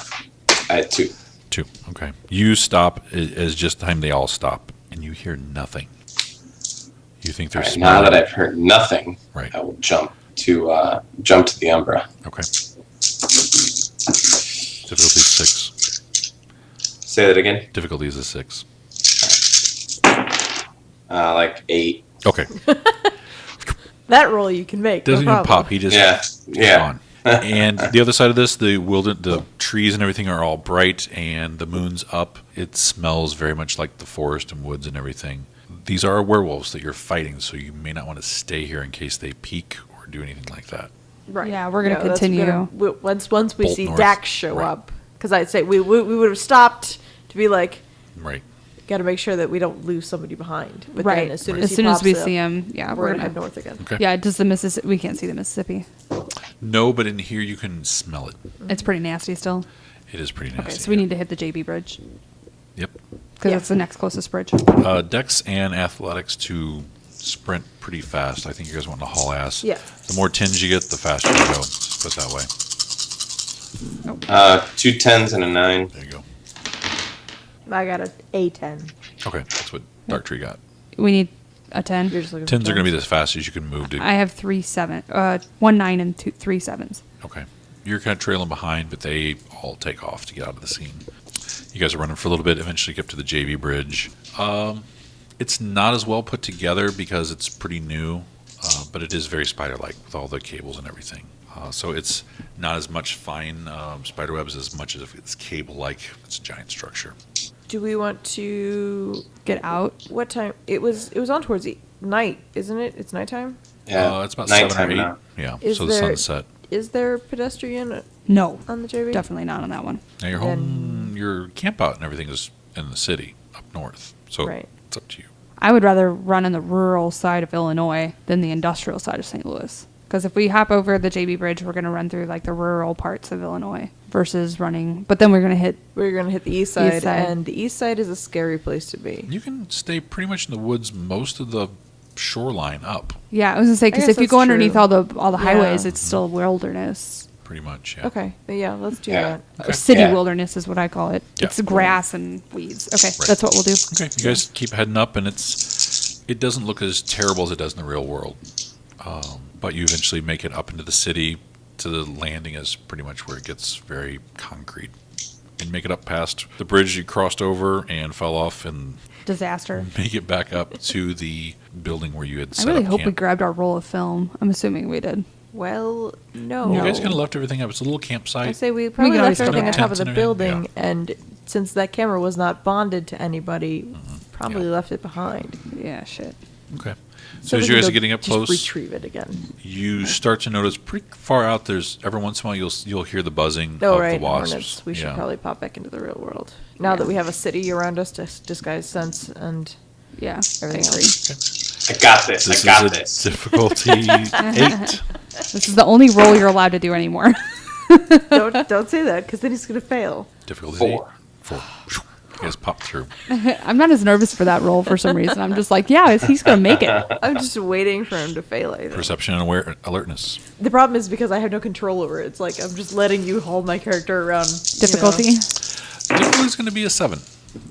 had 2. 2. Okay. You stop as just the time they all stop, and you hear nothing. You think All there's right, now that I've heard nothing, Right. I will jump to the Umbra. Okay. Difficulty 6. Say that again. Difficulty is a 6. Like 8. Okay. that roll you can make. Doesn't no even problem. pop. He just Yeah. gone. And the other side of this, the trees and everything are all bright, and the moon's up. It smells very much like the forest and woods and everything. These are werewolves that you're fighting, so you may not want to stay here in case they peek or do anything like that. Right. Yeah, we're gonna that's continue. Once we Bolt see north. Dax show Right. up, because I'd say we would have stopped to be like, Right. got to make sure that we don't lose somebody behind. But Right. then as soon As as, he soon as pops we up, see him, yeah, we're gonna head north again. Okay. Yeah, does the Mississippi? We can't see the Mississippi. No, but in here you can smell it. It's pretty nasty still. It is pretty nasty. Okay, so we need to hit the JB Bridge Yep. because Yeah. that's the next closest bridge. Dex and athletics to sprint pretty fast. I think you guys want to haul ass. Yeah. The more tins you get, the faster you go. Let's put it that way. 2 10s and a 9. There you go. I got a A10. Okay, that's what Dark Tree got. We need a 10. You're just looking Tins for are going to be as fast as you can move to. I have 1 9 and 3 7s. Okay. You're kind of trailing behind, but they all take off to get out of the scene. You guys are running for a little bit, eventually get up to the JV bridge. It's not as well put together because it's pretty new, but it is very spider-like with all the cables and everything. So it's not as much fine spider webs as much as if it's cable-like. It's a giant structure. Do we want to Get out. What time? It was on towards the night, isn't it? It's nighttime. Yeah, It's about 7 or nighttime 8. now. Yeah, Is so the there- sun's set. Is there pedestrian No. on the JV? Definitely not on that one. Now your home, your camp out and everything is in the city up north. So Right. it's up to you. I would rather run on the rural side of Illinois than the industrial side of St. Louis. Because if we hop over the JB Bridge, we're going to run through like the rural parts of Illinois versus running. But then we're going to hit. We're gonna hit the east side, side. and the east side is a scary place to be. You can stay pretty much in the woods most of the shoreline up, Yeah, I was going to say, because guess if you that's go underneath true. all the highways, Yeah. it's still wilderness. pretty much. Yeah. Okay, yeah, let's do Yeah. that. Or city Yeah. wilderness is what I call it. Yeah. It's grass and weeds. Okay, Right. that's what we'll do. Okay, you guys keep heading up, and it doesn't look as terrible as it does in the real world. But you eventually make it up into the city. To the landing is pretty much where it gets very concrete. And make it up past the bridge you crossed over and fell off, and Disaster. make it back up to the building where you had I set really up hope we camp. grabbed our roll of film. I'm assuming we did. Well, no. You guys No. kind of left everything up. It's a little campsite. I say we probably can always left come everything on back. top of Tents the and everything, building, and since that camera was not bonded to anybody, probably Yeah. left it behind. Yeah, shit. Okay. So we as you can guys go are getting up just close, retrieve it again. you start to notice pretty far out. There's every once in a while you'll hear the buzzing Oh, of right, the wasps. hornets. We should Yeah. probably pop back into the real world now that we have a city around us to disguise sense and Yeah, everything I agree. else. I got this. This I got is a this. difficulty 8. This is the only roll you're allowed to do anymore. don't say that because then he's gonna fail. Difficulty 4. 4. You guys pop through. I'm not as nervous for that roll for some reason. I'm just like, yeah, he's going to make it. I'm just waiting for him to fail. I think. Perception and alertness. The problem is because I have no control over it. It's like I'm just letting you hold my character around. Difficulty. Difficulty is going to be a 7.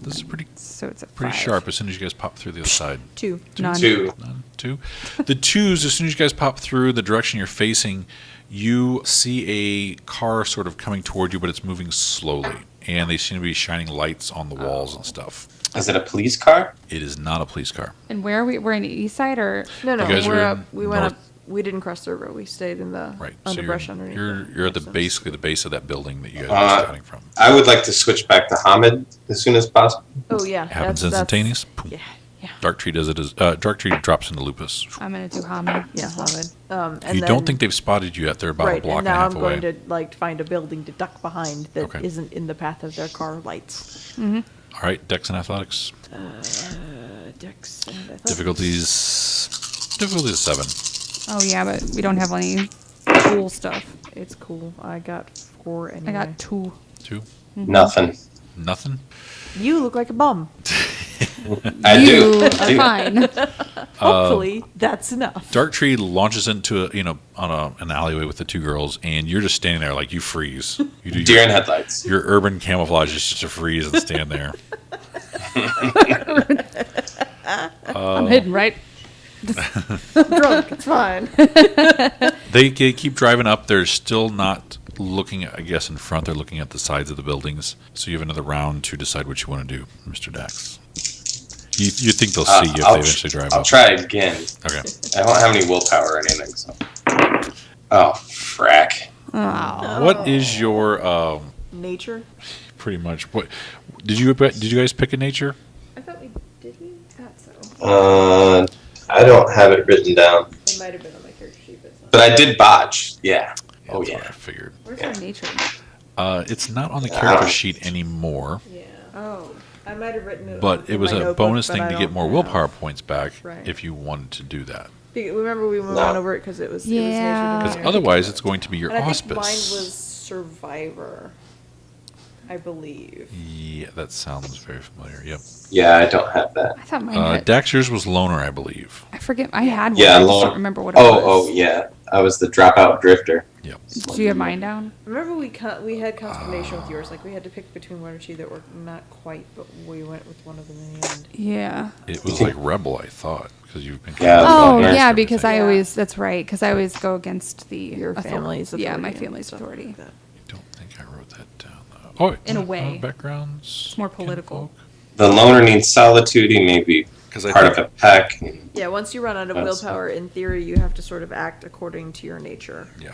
This is pretty So it's a pretty 5. sharp as soon as you guys pop through the other side. 2. None. 2. None. 2. The 2s, as soon as you guys pop through the direction you're facing, you see a car sort of coming toward you, but it's moving slowly. And they seem to be shining lights on the walls and stuff. Is it a police car? It is not a police car. And where are we? We're in the east side or? No, You guys we're are up. in We went north- up. We didn't cross the river. We stayed in the Right. So underbrush underneath. you're at the Makes basically the base of that building that you guys are starting from. I would like to switch back to Hamid as soon as possible. Oh yeah, Happens that's- instantaneous. Boom. Yeah, Dark Tree does it as Dark Tree drops into Lupus. I'm going to do Hamid. yeah, Hamid. And You then, don't think they've spotted you yet? They're about a right? block And and a now half I'm away. going to like find a building to duck behind that Okay. not in the path of their car lights. All right, Dex and Athletics. Dex and athletics. Difficulty is 7. Oh, yeah, but we don't have any cool stuff. It's cool. I got 4 anyway. I got 2. 2. Nothing. Nothing. You look like a bum. I you do. are fine. Hopefully, that's enough. Dark Tree launches into an alleyway with the 2 girls, and you're just standing there like you freeze. You do Deer in headlights. your urban camouflage is just to freeze and stand there. I'm hidden, right? Drunk. It's fine. They keep driving up. They're still not looking, I guess, in front. They're looking at the sides of the buildings. So you have another round to decide what you want to do, Mr. Dax. You think they'll see you if they eventually drive I'll up. try again. Okay. I don't have any willpower or anything, so. Oh, frack. What is your Nature. pretty much what did you guys pick a nature? I thought we did. We thought so. I don't have it written down. It might have been on my character sheet, but it's not. But I did botch. Yeah. Oh, That's what I yeah. figured. Where's Yeah. our nature? It's not on the character sheet anymore, Yeah. Oh, I might have written it. but in it was my a notebook, bonus but thing I to don't get more have. willpower points back Right. if you wanted to do that. Remember we went No. over it because it was Yeah. It was nature Because design. otherwise, it's going to be your And I think auspice. mine was survivor. I believe. Yeah, that sounds very familiar. Yep. Yeah, I don't have that. I thought mine had. Dax, yours was loner, I believe. I forget. I had one. Yeah, I just Lord. don't remember what it was. Oh, yeah. I was the dropout drifter. Yep. Do you have mine down? Remember we had consternation with yours. Like we had to pick between one or two that were not quite, but we went with one of them in the end. Yeah. It was like Rebel, I thought, because you've been. Yeah, Oh, Nice. yeah, because I Yeah. always, that's right, because I always go against the Your family's Yeah, authority my and family's stuff authority. like that. I don't think I wrote that down. Though. Oh, In a way. backgrounds. It's more political. The loner needs solitude. He may be 'Cause I part think- of a pack. Yeah, once you run out of That's- willpower, in theory, you have to sort of act according to your nature. Yeah.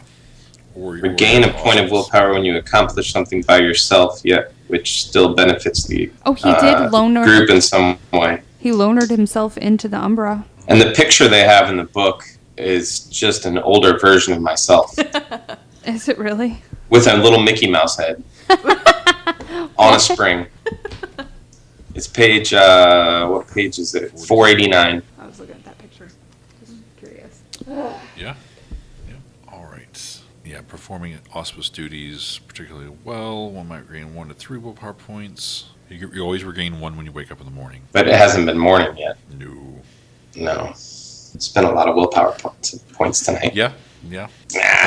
Or Regain a your point of bosses. willpower when you accomplish something by yourself, yet which still benefits the Oh, he did loner. group in some way. He lonered himself into the Umbra. And the picture they have in the book is just an older version of myself Is it really? with a little Mickey Mouse head on a spring. It's page, what page is it? 489. I was looking at that picture. Just curious. Yeah. All right. Yeah, performing auspice duties particularly well. One might regain 1 to 3 willpower points. You always regain 1 when you wake up in the morning. But it hasn't been morning yet. No. No. Spent a lot of willpower points tonight. Yeah. And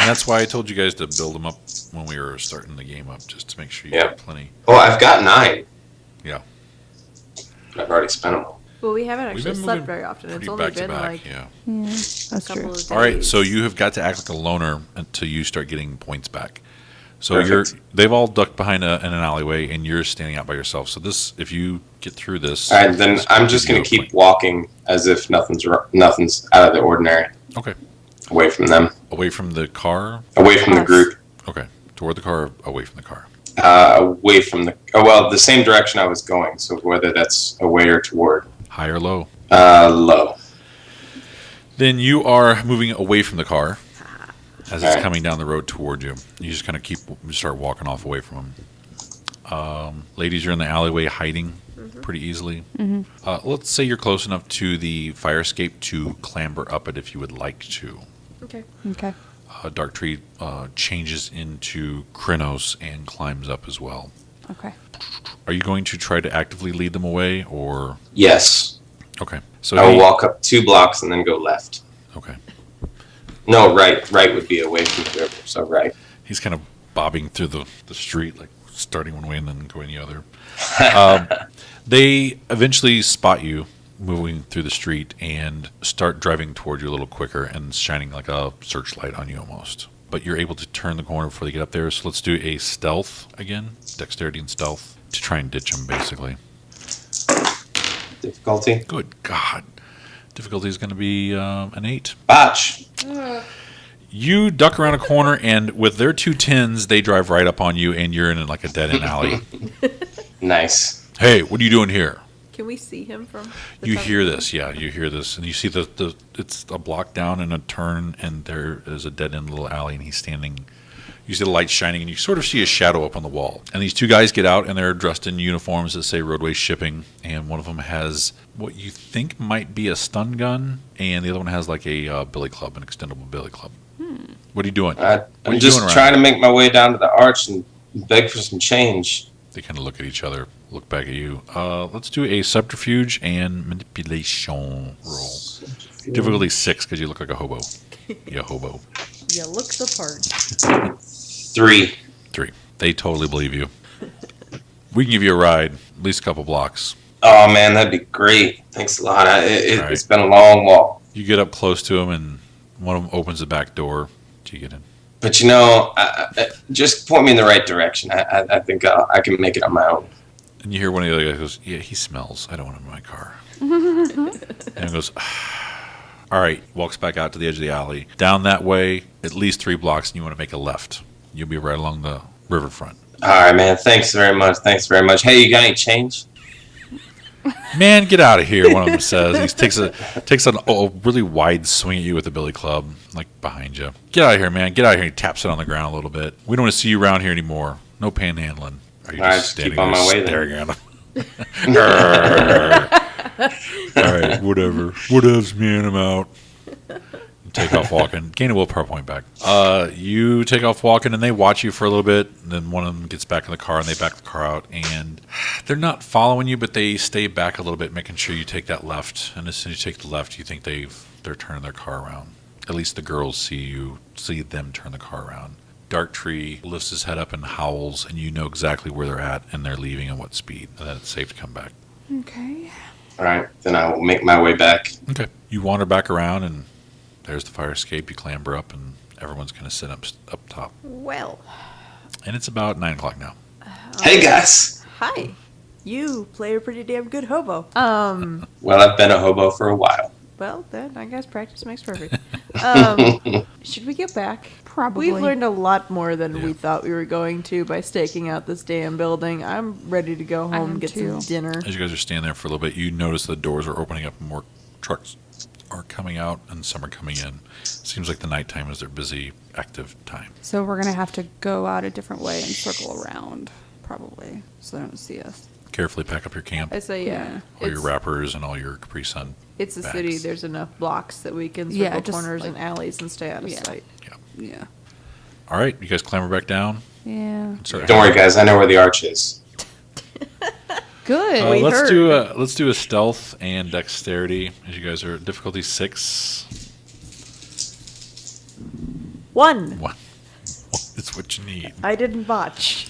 that's why I told you guys to build them up when we were starting the game up, just to make sure you Yeah. have plenty. Oh, I've got 9. Yeah. But I've already spent them all. Well, we haven't We've actually been slept moving very often. It's pretty only back to been back. like Yeah. Yeah, a that's couple true. of days. All right, so you have got to act like a loner until you start getting points back. So Perfect. they've all ducked behind in an alleyway, and you're standing out by yourself. So this, if you get through this, All right, then this I'm gives just you going a to keep point. walking as if nothing's out of the ordinary. Okay, Away from them. away from the car. Away from the Us. group. Okay, toward the car, or away from the car. Away from the... Oh, well, the same direction I was going. So whether that's away or toward. High or low. Low. Then you are moving away from the car as it's Alright. coming down the road toward you. You just kind of start walking off away from them. Ladies, you're in the alleyway hiding pretty easily. Let's say you're close enough to the fire escape to clamber up it if you would like to. Okay. Okay. Dark Tree changes into Krynos and climbs up as well. Okay. Are you going to try to actively lead them away, or Yes. okay? So I will walk up 2 blocks and then go left. Okay, No, right. Right would be away from the river. So right. he's kind of bobbing through the street, like starting one way and then going the other. They eventually spot you moving through the street and start driving toward you a little quicker and shining like a searchlight on you almost. But you're able to turn the corner before they get up there. So let's do a stealth again, dexterity and stealth, to try and ditch them basically. Difficulty. Good God. Difficulty is going to be an 8. Botch. You duck around a corner, and with their 2 tins, they drive right up on you, and you're in like a dead-end alley. Nice. Hey, what are you doing here? Can we see him from? The You top hear of the- this, yeah, you hear this, and you see the it's a block down and a turn, and there is a dead-end little alley, and he's standing. You see the light shining, and you sort of see a shadow up on the wall. And these 2 guys get out, and they're dressed in uniforms that say Roadway Shipping, and one of them has what you think might be a stun gun, and the other one has like a billy club, an extendable billy club. What are you doing? What are I'm you just doing around trying to here? make my way down to the arch and beg for some change. They kind of look at each other, look back at you. Let's do a subterfuge and manipulation roll. Difficulty 6 because you look like a hobo. You hobo. Yeah, looks the part. 3. 3. They totally believe you. We can give you a ride, at least a couple blocks. Oh, man, that'd be great. Thanks a lot. Right. It's been a long walk. You get up close to them, and one of them opens the back door. Do you get in? But, you know, just point me in the right direction. I think I can make it on my own. And you hear one of the other guys goes, yeah, he smells. I don't want him in my car. And he goes, all right, walks back out to the edge of the alley. Down that way, at least 3 blocks, and you want to make a left. You'll be right along the riverfront. All right, man. Thanks very much. Hey, you got any change? Man, get out of here, one of them says. He takes a really wide swing at you with the billy club, like behind you. Get out of here, man. Get out of here. He taps it on the ground a little bit. We don't want to see you around here anymore. No panhandling. Are you All right, just just keep standing on there my way then. staring at him? All right, whatever. Whatevs, man. I'm out. Take off walking. Gain a willpower point back. You take off walking, and they watch you for a little bit. And then one of them gets back in the car, and they back the car out. And they're not following you, but they stay back a little bit, making sure you take that left. And as soon as you take the left, you think they're turning their car around. At least the girls see them turn the car around. Darktree lifts his head up and howls, and you know exactly where they're at, and they're leaving and what speed, and then it's safe to come back. Okay. All right, then I will make my way back. Okay. You wander back around, and there's the fire escape. You clamber up, and everyone's going to sit up top. Well, And it's about 9 o'clock now. Hey, guys. hi. You play a pretty damn good hobo. Well, I've been a hobo for a while. Well, then I guess practice makes perfect. Should we get back? Probably. We've learned a lot more than Yeah. we thought we were going to by staking out this damn building. I'm ready to go home and get some dinner. As you guys are standing there for a little bit, you notice the doors are opening up and more trucks are coming out and some are coming in. Seems like the nighttime is their busy, active time. So we're going to have to go out a different way and circle around, probably, so they don't see us. Carefully pack up your camp, I say, yeah. all your wrappers and all your Capri Sun. It's a bags. city. There's enough blocks that we can circle Yeah, just, corners like- and alleys and stay out of Yeah. sight. Yeah. Yeah. All right, you guys clamber back down. Yeah. Sorry. Don't worry, guys. I know where the arch is. Good. We let's heard. let's do a stealth and dexterity. As you guys are at difficulty 6. 1. 1. It's what you need. I didn't botch.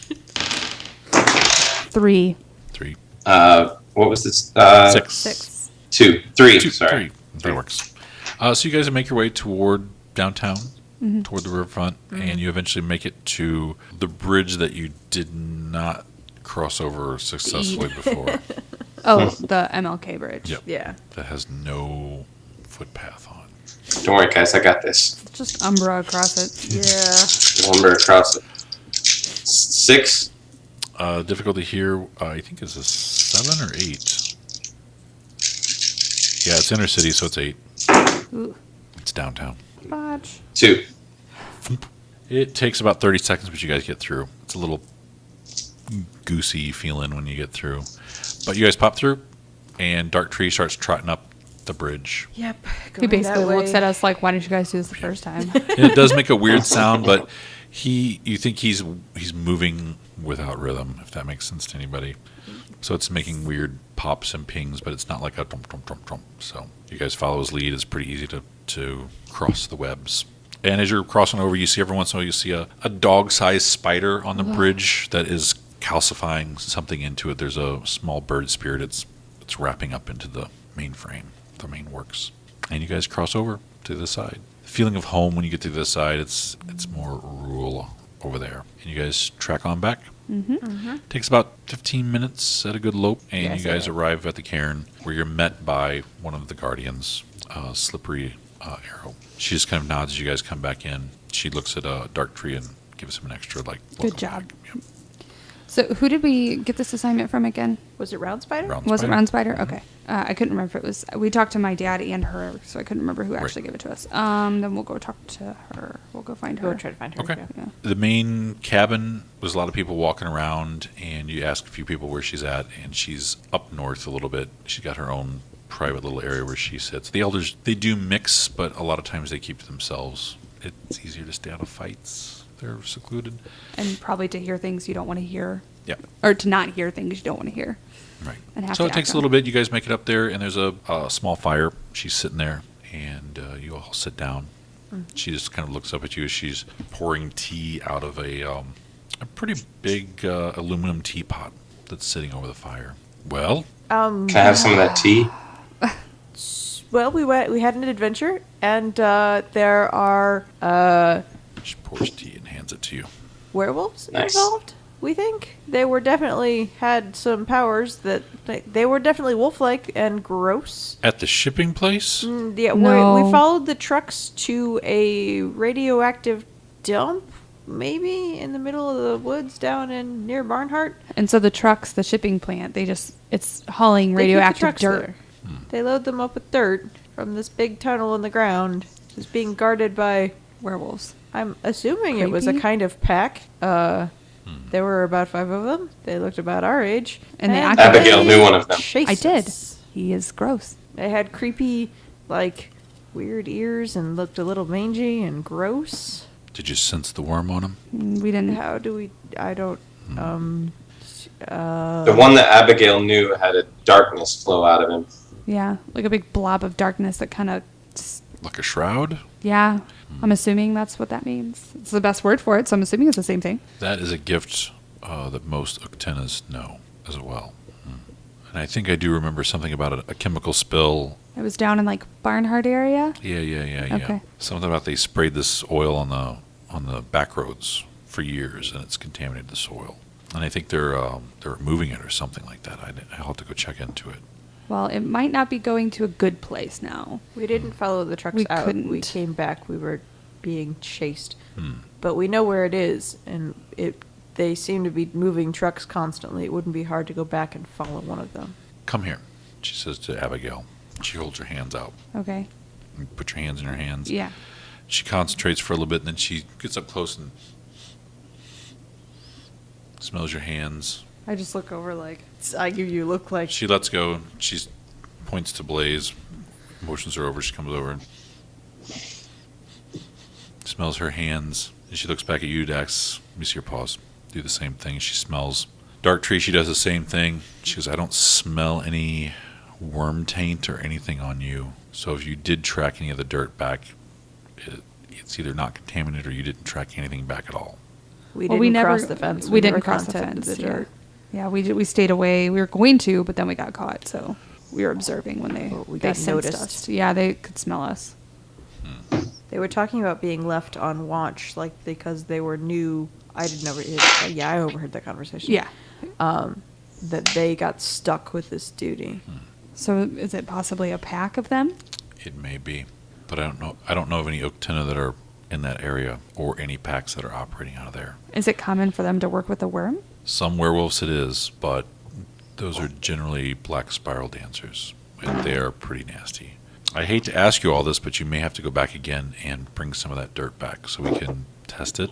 3. 3. What was this? 6. 6. 2. 3. 2. Sorry. 3. That works. So you guys make your way toward downtown, toward the riverfront, and you eventually make it to the bridge that you did not cross over successfully before. Oh, the MLK bridge. Yep. Yeah. That has no footpath on. Don't worry, guys. I got this. Just Umbra across it. Yeah. Lumber across it. 6. Difficulty here, I think, is a 7 or 8. Yeah, it's inner city, so it's 8. Ooh. It's downtown. Botch. 2. It takes about 30 seconds, but you guys get through. It's a little goosey feeling when you get through. But you guys pop through, and Darktree starts trotting up the bridge. Yep. He basically looks at us like, why didn't you guys do this the first time? And it does make a weird sound, but you think he's moving without rhythm, if that makes sense to anybody. So it's making weird pops and pings, but it's not like a trump, trump, trump, trump. So you guys follow his lead. It's pretty easy to cross the webs. And as you're crossing over, you see every once in a while, you see a dog-sized spider on the bridge that is calcifying something into it. There's a small bird spirit. It's wrapping up into the main frame, the main works. And you guys cross over to the side. The feeling of home when you get to the side, it's more rural over there. And you guys track on back. Takes about 15 minutes at a good lope, and Yes, you guys yeah. arrive at the cairn where you're met by one of the guardians, Slippery Arrow. She just kind of nods as you guys come back in. She looks at Darktree and gives him an extra, like, Good welcome job. back. Yep. So who did we get this assignment from again? Was it Round Spider? Round Was it Spider. Round Spider? Okay. I couldn't remember if it was. We talked to my dad and her, so I couldn't remember who actually gave it to us. Then we'll go talk to her. We'll go find her. Go try to find her. Okay. Yeah. Yeah. The main cabin, there's a lot of people walking around, and you ask a few people where she's at, and she's up north a little bit. She's got her own private little area where she sits. The elders, they do mix, but a lot of times they keep to themselves. It's easier to stay out of fights. They're secluded. And probably to hear things you don't want to hear. Yeah. Or to not hear things you don't want to hear. Right. And have So to it takes act a on little bit. You guys make it up there, and there's a small fire. She's sitting there, and you all sit down. She just kind of looks up at you as she's pouring tea out of a pretty big aluminum teapot that's sitting over the fire. Well, Can I have some of that tea? Well, we had an adventure, and there are she pours tea and hands it to you. werewolves Nice. involved. We think they were definitely had some powers that they were definitely wolf-like and gross. At the shipping place? Yeah, No. we followed the trucks to a radioactive dump, maybe in the middle of the woods down in near Barnhart. And so the trucks, the shipping plant, it's hauling They keep the radioactive trucks dirt. there. They load them up with dirt from this big tunnel in the ground. It's being guarded by, Werewolves. I'm assuming it was a Creepy. kind of pack. There were about 5 of them. They looked about our age. And they Abigail knew one of them. chased I did. us. He is gross. They had creepy, like, weird ears and looked a little mangy and gross. Did you sense the worm on him? We didn't. How do we? I don't. The one that Abigail knew had a darkness flow out of him. Yeah, like a big blob of darkness that kind of. Like a shroud? Yeah, I'm assuming that's what that means. It's the best word for it, so I'm assuming it's the same thing. That is a gift that most Uctenas know as well. And I think I do remember something about a chemical spill. It was down in like Barnhart area. Yeah. Okay. Something about they sprayed this oil on the back roads for years, and it's contaminated the soil. And I think they're removing it or something like that. I'll have to go check into it. Well, it might not be going to a good place now. We didn't follow the trucks We out. couldn't. We came back. We were being chased. But we know where it is, and they seem to be moving trucks constantly. It wouldn't be hard to go back and follow one of them. Come here, she says to Abigail. She holds her hands out. Okay. You put your hands in her hands. Yeah. She concentrates for a little bit, and then she gets up close and smells your hands. I just look over like. I give you a look like. She lets go. She points to Blaze. Motions her over. She comes over and smells her hands. And she looks back at you, Dax. Let me see your paws. Do the same thing. She smells Dark Tree. She does the same thing. She goes, I don't smell any worm taint or anything on you. So if you did track any of the dirt back, it's either not contaminated or you didn't track anything back at all. We Well, didn't never cross the fence. We never didn't cross the contacted fence. the dirt. Yeah, we stayed away. We were going to, but then we got caught. So we were observing when they We they got sensed noticed. us. Yeah, they could smell us. They were talking about being left on watch, like because they were new. I didn't overhear. Yeah, I overheard that conversation. Yeah. That they got stuck with this duty. So is it possibly a pack of them? It may be, but I don't know. I don't know of any Uctena that are in that area or any packs that are operating out of there. Is it common for them to work with a worm? Some werewolves it is, but those are generally black spiral dancers, and they are pretty nasty. I hate to ask you all this, but you may have to go back again and bring some of that dirt back so we can test it.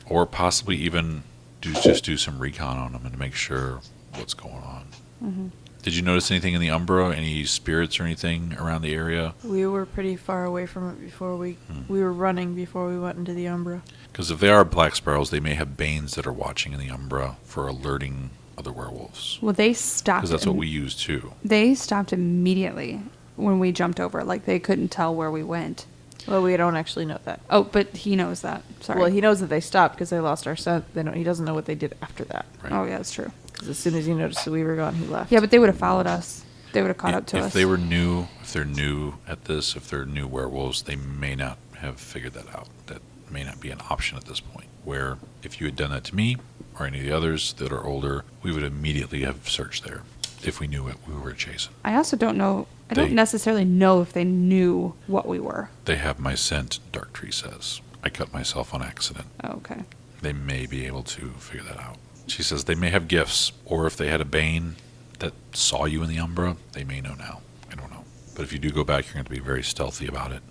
Or possibly even do some recon on them and make sure what's going on. Mm-hmm. Did you notice anything in the Umbra? Any spirits or anything around the area? We were pretty far away from it before we were running before we went into the Umbra. Because if they are black spirals, they may have banes that are watching in the Umbra for alerting other werewolves. Well, they stopped. Because that's what we use too. They stopped immediately when we jumped over. Like they couldn't tell where we went. Well, we don't actually know that. Oh, but he knows that. Sorry. Well, he knows that they stopped because they lost our scent. He doesn't know what they did after that. Right. Oh, yeah, that's true. Because as soon as he noticed that we were gone, he left. Yeah, but they would have followed us. They would have caught up to us. If they were new, if they're new at this, if they're new werewolves, they may not have figured that out. That may not be an option at this point. Where if you had done that to me or any of the others that are older, we would immediately have searched there if we knew what we were chasing. I also don't know. I don't necessarily know if they knew what we were. They have my scent, Dark Tree says. I cut myself on accident. Oh, okay. They may be able to figure that out. She says they may have gifts, or if they had a bane that saw you in the Umbra, they may know now. I don't know. But if you do go back, you're going to be very stealthy about it.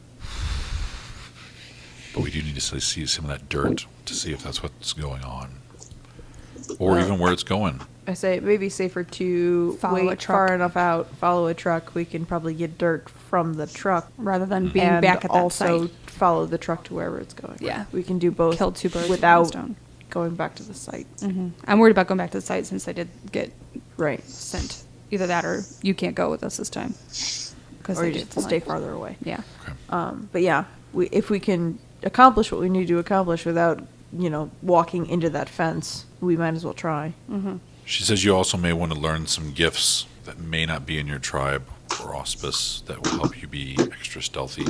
But we do need to see some of that dirt to see if that's what's going on. Or even where it's going. I say it may be safer to Follow a wait truck. far enough out, follow a truck. We can probably get dirt from the truck. Rather than being And back at that also site. follow the truck to wherever it's going. Yeah. We can do both. Kill two birds with one without stone. going back to the site. Mm-hmm. I'm worried about going back to the site since I did get Right. sent. Either that or you can't go with us this time. Or you just stay farther away. Yeah. Okay. But yeah, if we can accomplish what we need to accomplish without, walking into that fence, we might as well try. Mm-hmm. She says you also may want to learn some gifts that may not be in your tribe or auspice that will help you be extra stealthy.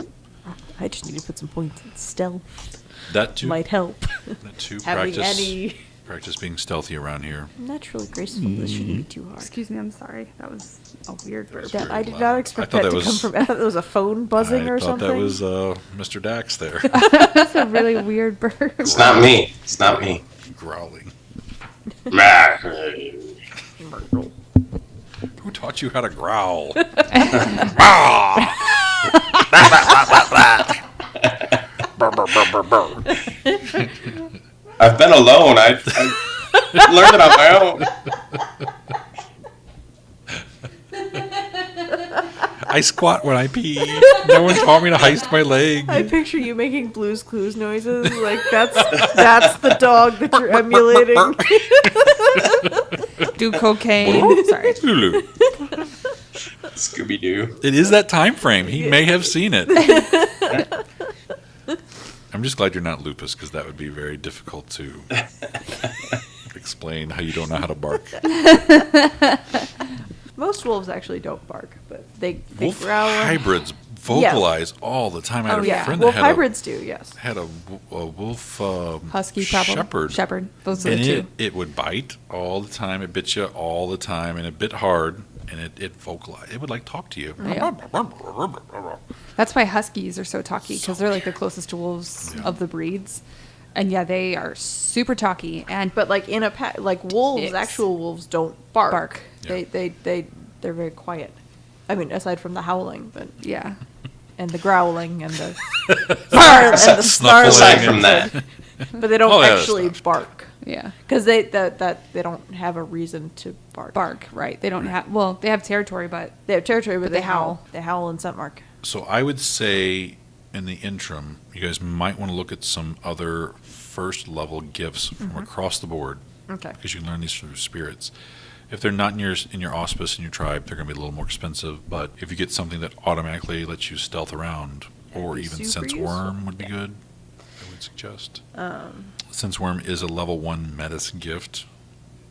I just need to put some points in stealth. That too. Might help. That too. Having any Practice being stealthy around here. naturally graceful. This shouldn't be too hard. Excuse me, I'm sorry. That was a weird burp. Very I did loud. not expect I thought that to that come was- from. I thought that was a phone buzzing or I thought something. that was Mr. Dax there. That's a really weird burp. It's not me. It's not me. Growling. I've Who taught you how to growl? been alone. I learned it on my own. I squat when I pee. No one taught me to heist my leg. I picture you making Blue's Clues noises. Like that's the dog that you're emulating. Do cocaine. Sorry. Lulu. Scooby Doo. It is that time frame. He may have seen it. I'm just glad you're not lupus, because that would be very difficult to explain how you don't know how to bark. Most wolves actually don't bark, but they Wolf growl. hybrids vocalize all the time. I had Oh a yeah, friend wolf that had hybrids do. Yes. had a wolf Husky, probably. Shepherd. Those are the and two. it would bite all the time. It bit you all the time, and it bit hard. And it vocalized. It would like talk to you. Yeah. That's why Huskies are so talky, because they're like the closest to wolves of the breeds. And yeah, they are super talky. And But like in a pack, like wolves, Yes. actual wolves don't bark. Yeah. They're very quiet. I mean, aside from the howling, but yeah. and the growling and the and the snarling. Aside from that, But they don't Oh, yeah, that's actually not- bark Yeah. because they don't have a reason to bark. Bark, right. They don't have, well, they have territory, but They have territory, but they they howl. howl. They howl in scent mark. So I would say in the interim, you guys might want to look at some other first level gifts from across the board, Okay. because you can learn these through spirits. If they're not in your auspice in your tribe, they're going to be a little more expensive. But if you get something that automatically lets you stealth around, or That'd be even super sense useful. worm would be good, I would suggest. Sense worm is a level 1 medicine gift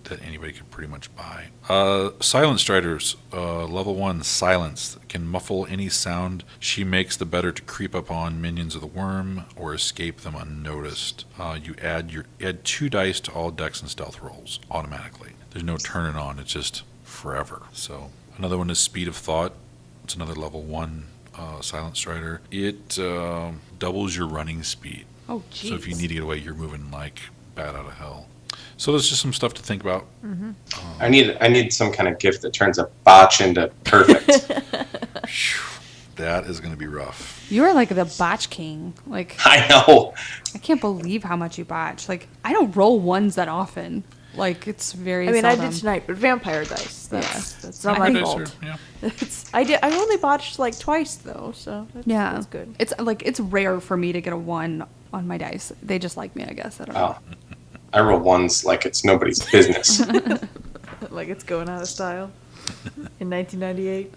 that anybody could pretty much buy. Silent Striders, level 1 silence, can muffle any sound she makes, the better to creep up on minions of the worm or escape them unnoticed. You add 2 dice to all dex and stealth rolls automatically. There's no turning on, it's just forever. So another one is Speed of Thought. It's another level 1 Silent Strider. It doubles your running speed. oh, geez. So if you need to get away, you're moving like bat out of hell. So there's just some stuff to think about. I need some kind of gift that turns a botch into perfect. That is going to be rough. You are like the botch king. Like, I know. I can't believe how much you botch. Like, I don't roll ones that often. Like, it's very I mean, I seldom. did tonight, but vampire dice. That's not I my think- fault. Yeah. I only botched like twice though, so Yeah. that's good. It's like, it's rare for me to get a 1 on my dice. They just like me, I guess. I don't know. Oh, I roll ones like it's nobody's business. Like it's going out of style in 1998.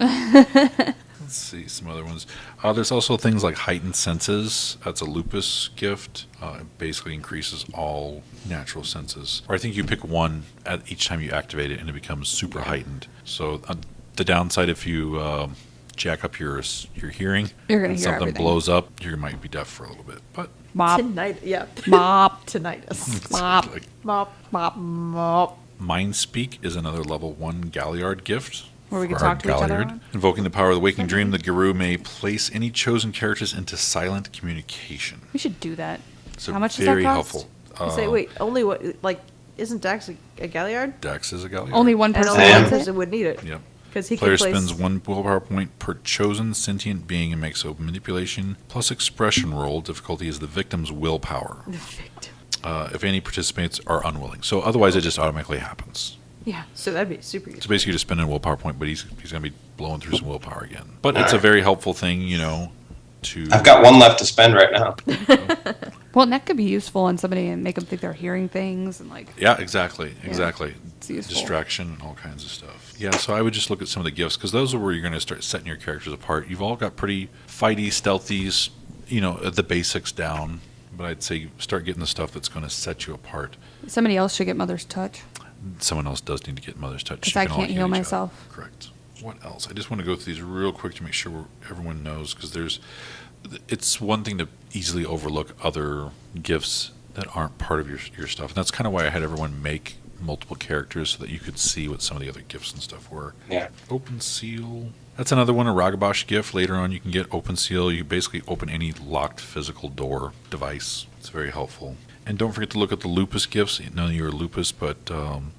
Let's see some other ones. There's also things like heightened senses. That's a lupus gift. It basically increases all natural senses. Or I think you pick one at each time you activate it, and it becomes super heightened. So the downside, if you jack up your hearing, You're gonna and hear something everything. blows up, you might be deaf for a little bit. But Mop, Tonight, yeah. mop, Tinnitus. mop, like, Mop. mop. Mop. Mind Speak is another level 1 Galliard gift. Where we can for our talk to each other Galliard. on? Invoking the power of the waking dream, the Guru may place any chosen characters into silent communication. We should do that. So How much does that very cost? helpful. You say, wait, only what? Like, isn't Dax a Galliard? Dex is a Galliard. Only one And person. only one wants it? person would need it. Yep. Because he Player can place. spends 1 willpower point per chosen sentient being and makes a manipulation plus expression roll. Difficulty is the victim's willpower. The victim. If any participants are unwilling. So otherwise, it just automatically happens. Yeah, so that'd be super So useful. basically, you just spend a willpower point, but he's going to be blowing through some willpower again. But it's a very helpful thing, to. I've got one left to spend right now. Well, and that could be useful on somebody and make them think they're hearing things and like. Yeah, exactly. Exactly. It's useful. Distraction and all kinds of stuff. Yeah, so I would just look at some of the gifts, because those are where you're going to start setting your characters apart. You've all got pretty fighty, stealthies, the basics down. But I'd say start getting the stuff that's going to set you apart. Somebody else should get Mother's Touch. Someone else does need to get Mother's Touch. 'Cause You I can all can't heal each other. myself. Correct. What else? I just want to go through these real quick to make sure everyone knows, because it's one thing to easily overlook other gifts that aren't part of your stuff. And that's kind of why I had everyone make multiple characters so that you could see what some of the other gifts and stuff were. Yeah. Open Seal. That's another one, a Ragabash gift. Later on, you can get Open Seal. You basically open any locked physical door device. It's very helpful. And don't forget to look at the lupus gifts. None of you are lupus, but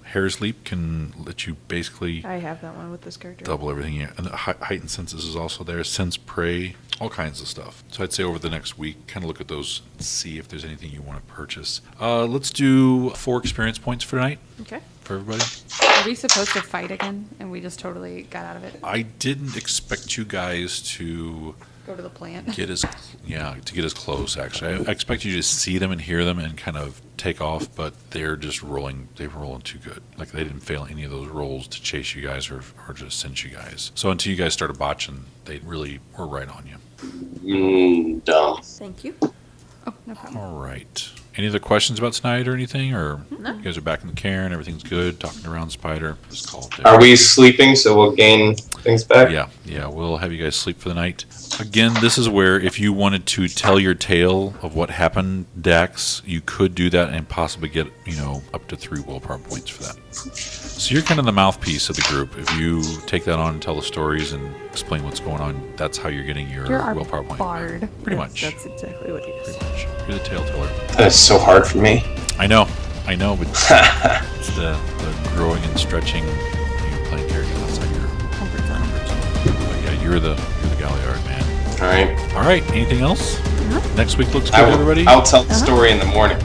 Hair's Leap can let you basically I have that one with this character. double everything. Yeah. And the Heightened Senses is also there. Sense Prey, all kinds of stuff. So I'd say over the next week, kind of look at those and see if there's anything you want to purchase. Let's do 4 experience points for tonight. Okay. for everybody? Are we supposed to fight again? And we just totally got out of it. I didn't expect you guys to Go to the plant. get as close. Actually, I expect you to see them and hear them and kind of take off, but they're just rolling. They were rolling too good. Like they didn't fail any of those rolls to chase you guys or just cinch you guys. So until you guys started botching, they really were right on you. Dumb. Thank you. Oh, no problem. All right. Any other questions about tonight or anything? Or No. you guys are back in the cairn, everything's good, talking around Spider. Just call it there. Are we sleeping so we'll gain things back? Yeah, we'll have you guys sleep for the night. Again, this is where if you wanted to tell your tale of what happened, Dax, you could do that and possibly get, up to 3 willpower points for that. So you're kind of the mouthpiece of the group. If you take that on and tell the stories and explain what's going on, that's how you're getting your You're our willpower point. bard. Pretty much. That's exactly what he is. Pretty much. You're the tale teller. That is so hard for me. I know, but it's the growing and stretching, playing characters outside your comfort zone. But yeah, you're the Galliard man. All right. Anything else? Next week looks good, everybody. I'll tell the story in the morning.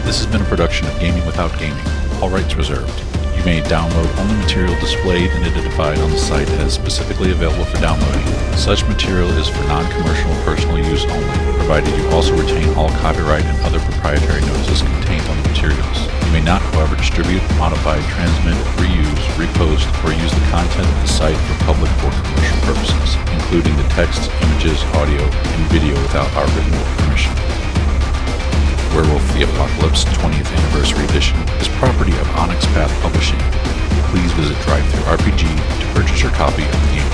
This has been a production of Gaming Without Gaming. All rights reserved. You may download only material displayed and identified on the site as specifically available for downloading. Such material is for non-commercial and personal use only, provided you also retain all copyright and other proprietary notices contained on the materials. You may not, however, distribute, modify, transmit, reuse, repost, or use the content of the site for public or commercial purposes, including the text, images, audio, and video without our written permission. Werewolf the Apocalypse 20th Anniversary Edition is property of Onyx Path Publishing. Please visit DriveThruRPG to purchase your copy of the game.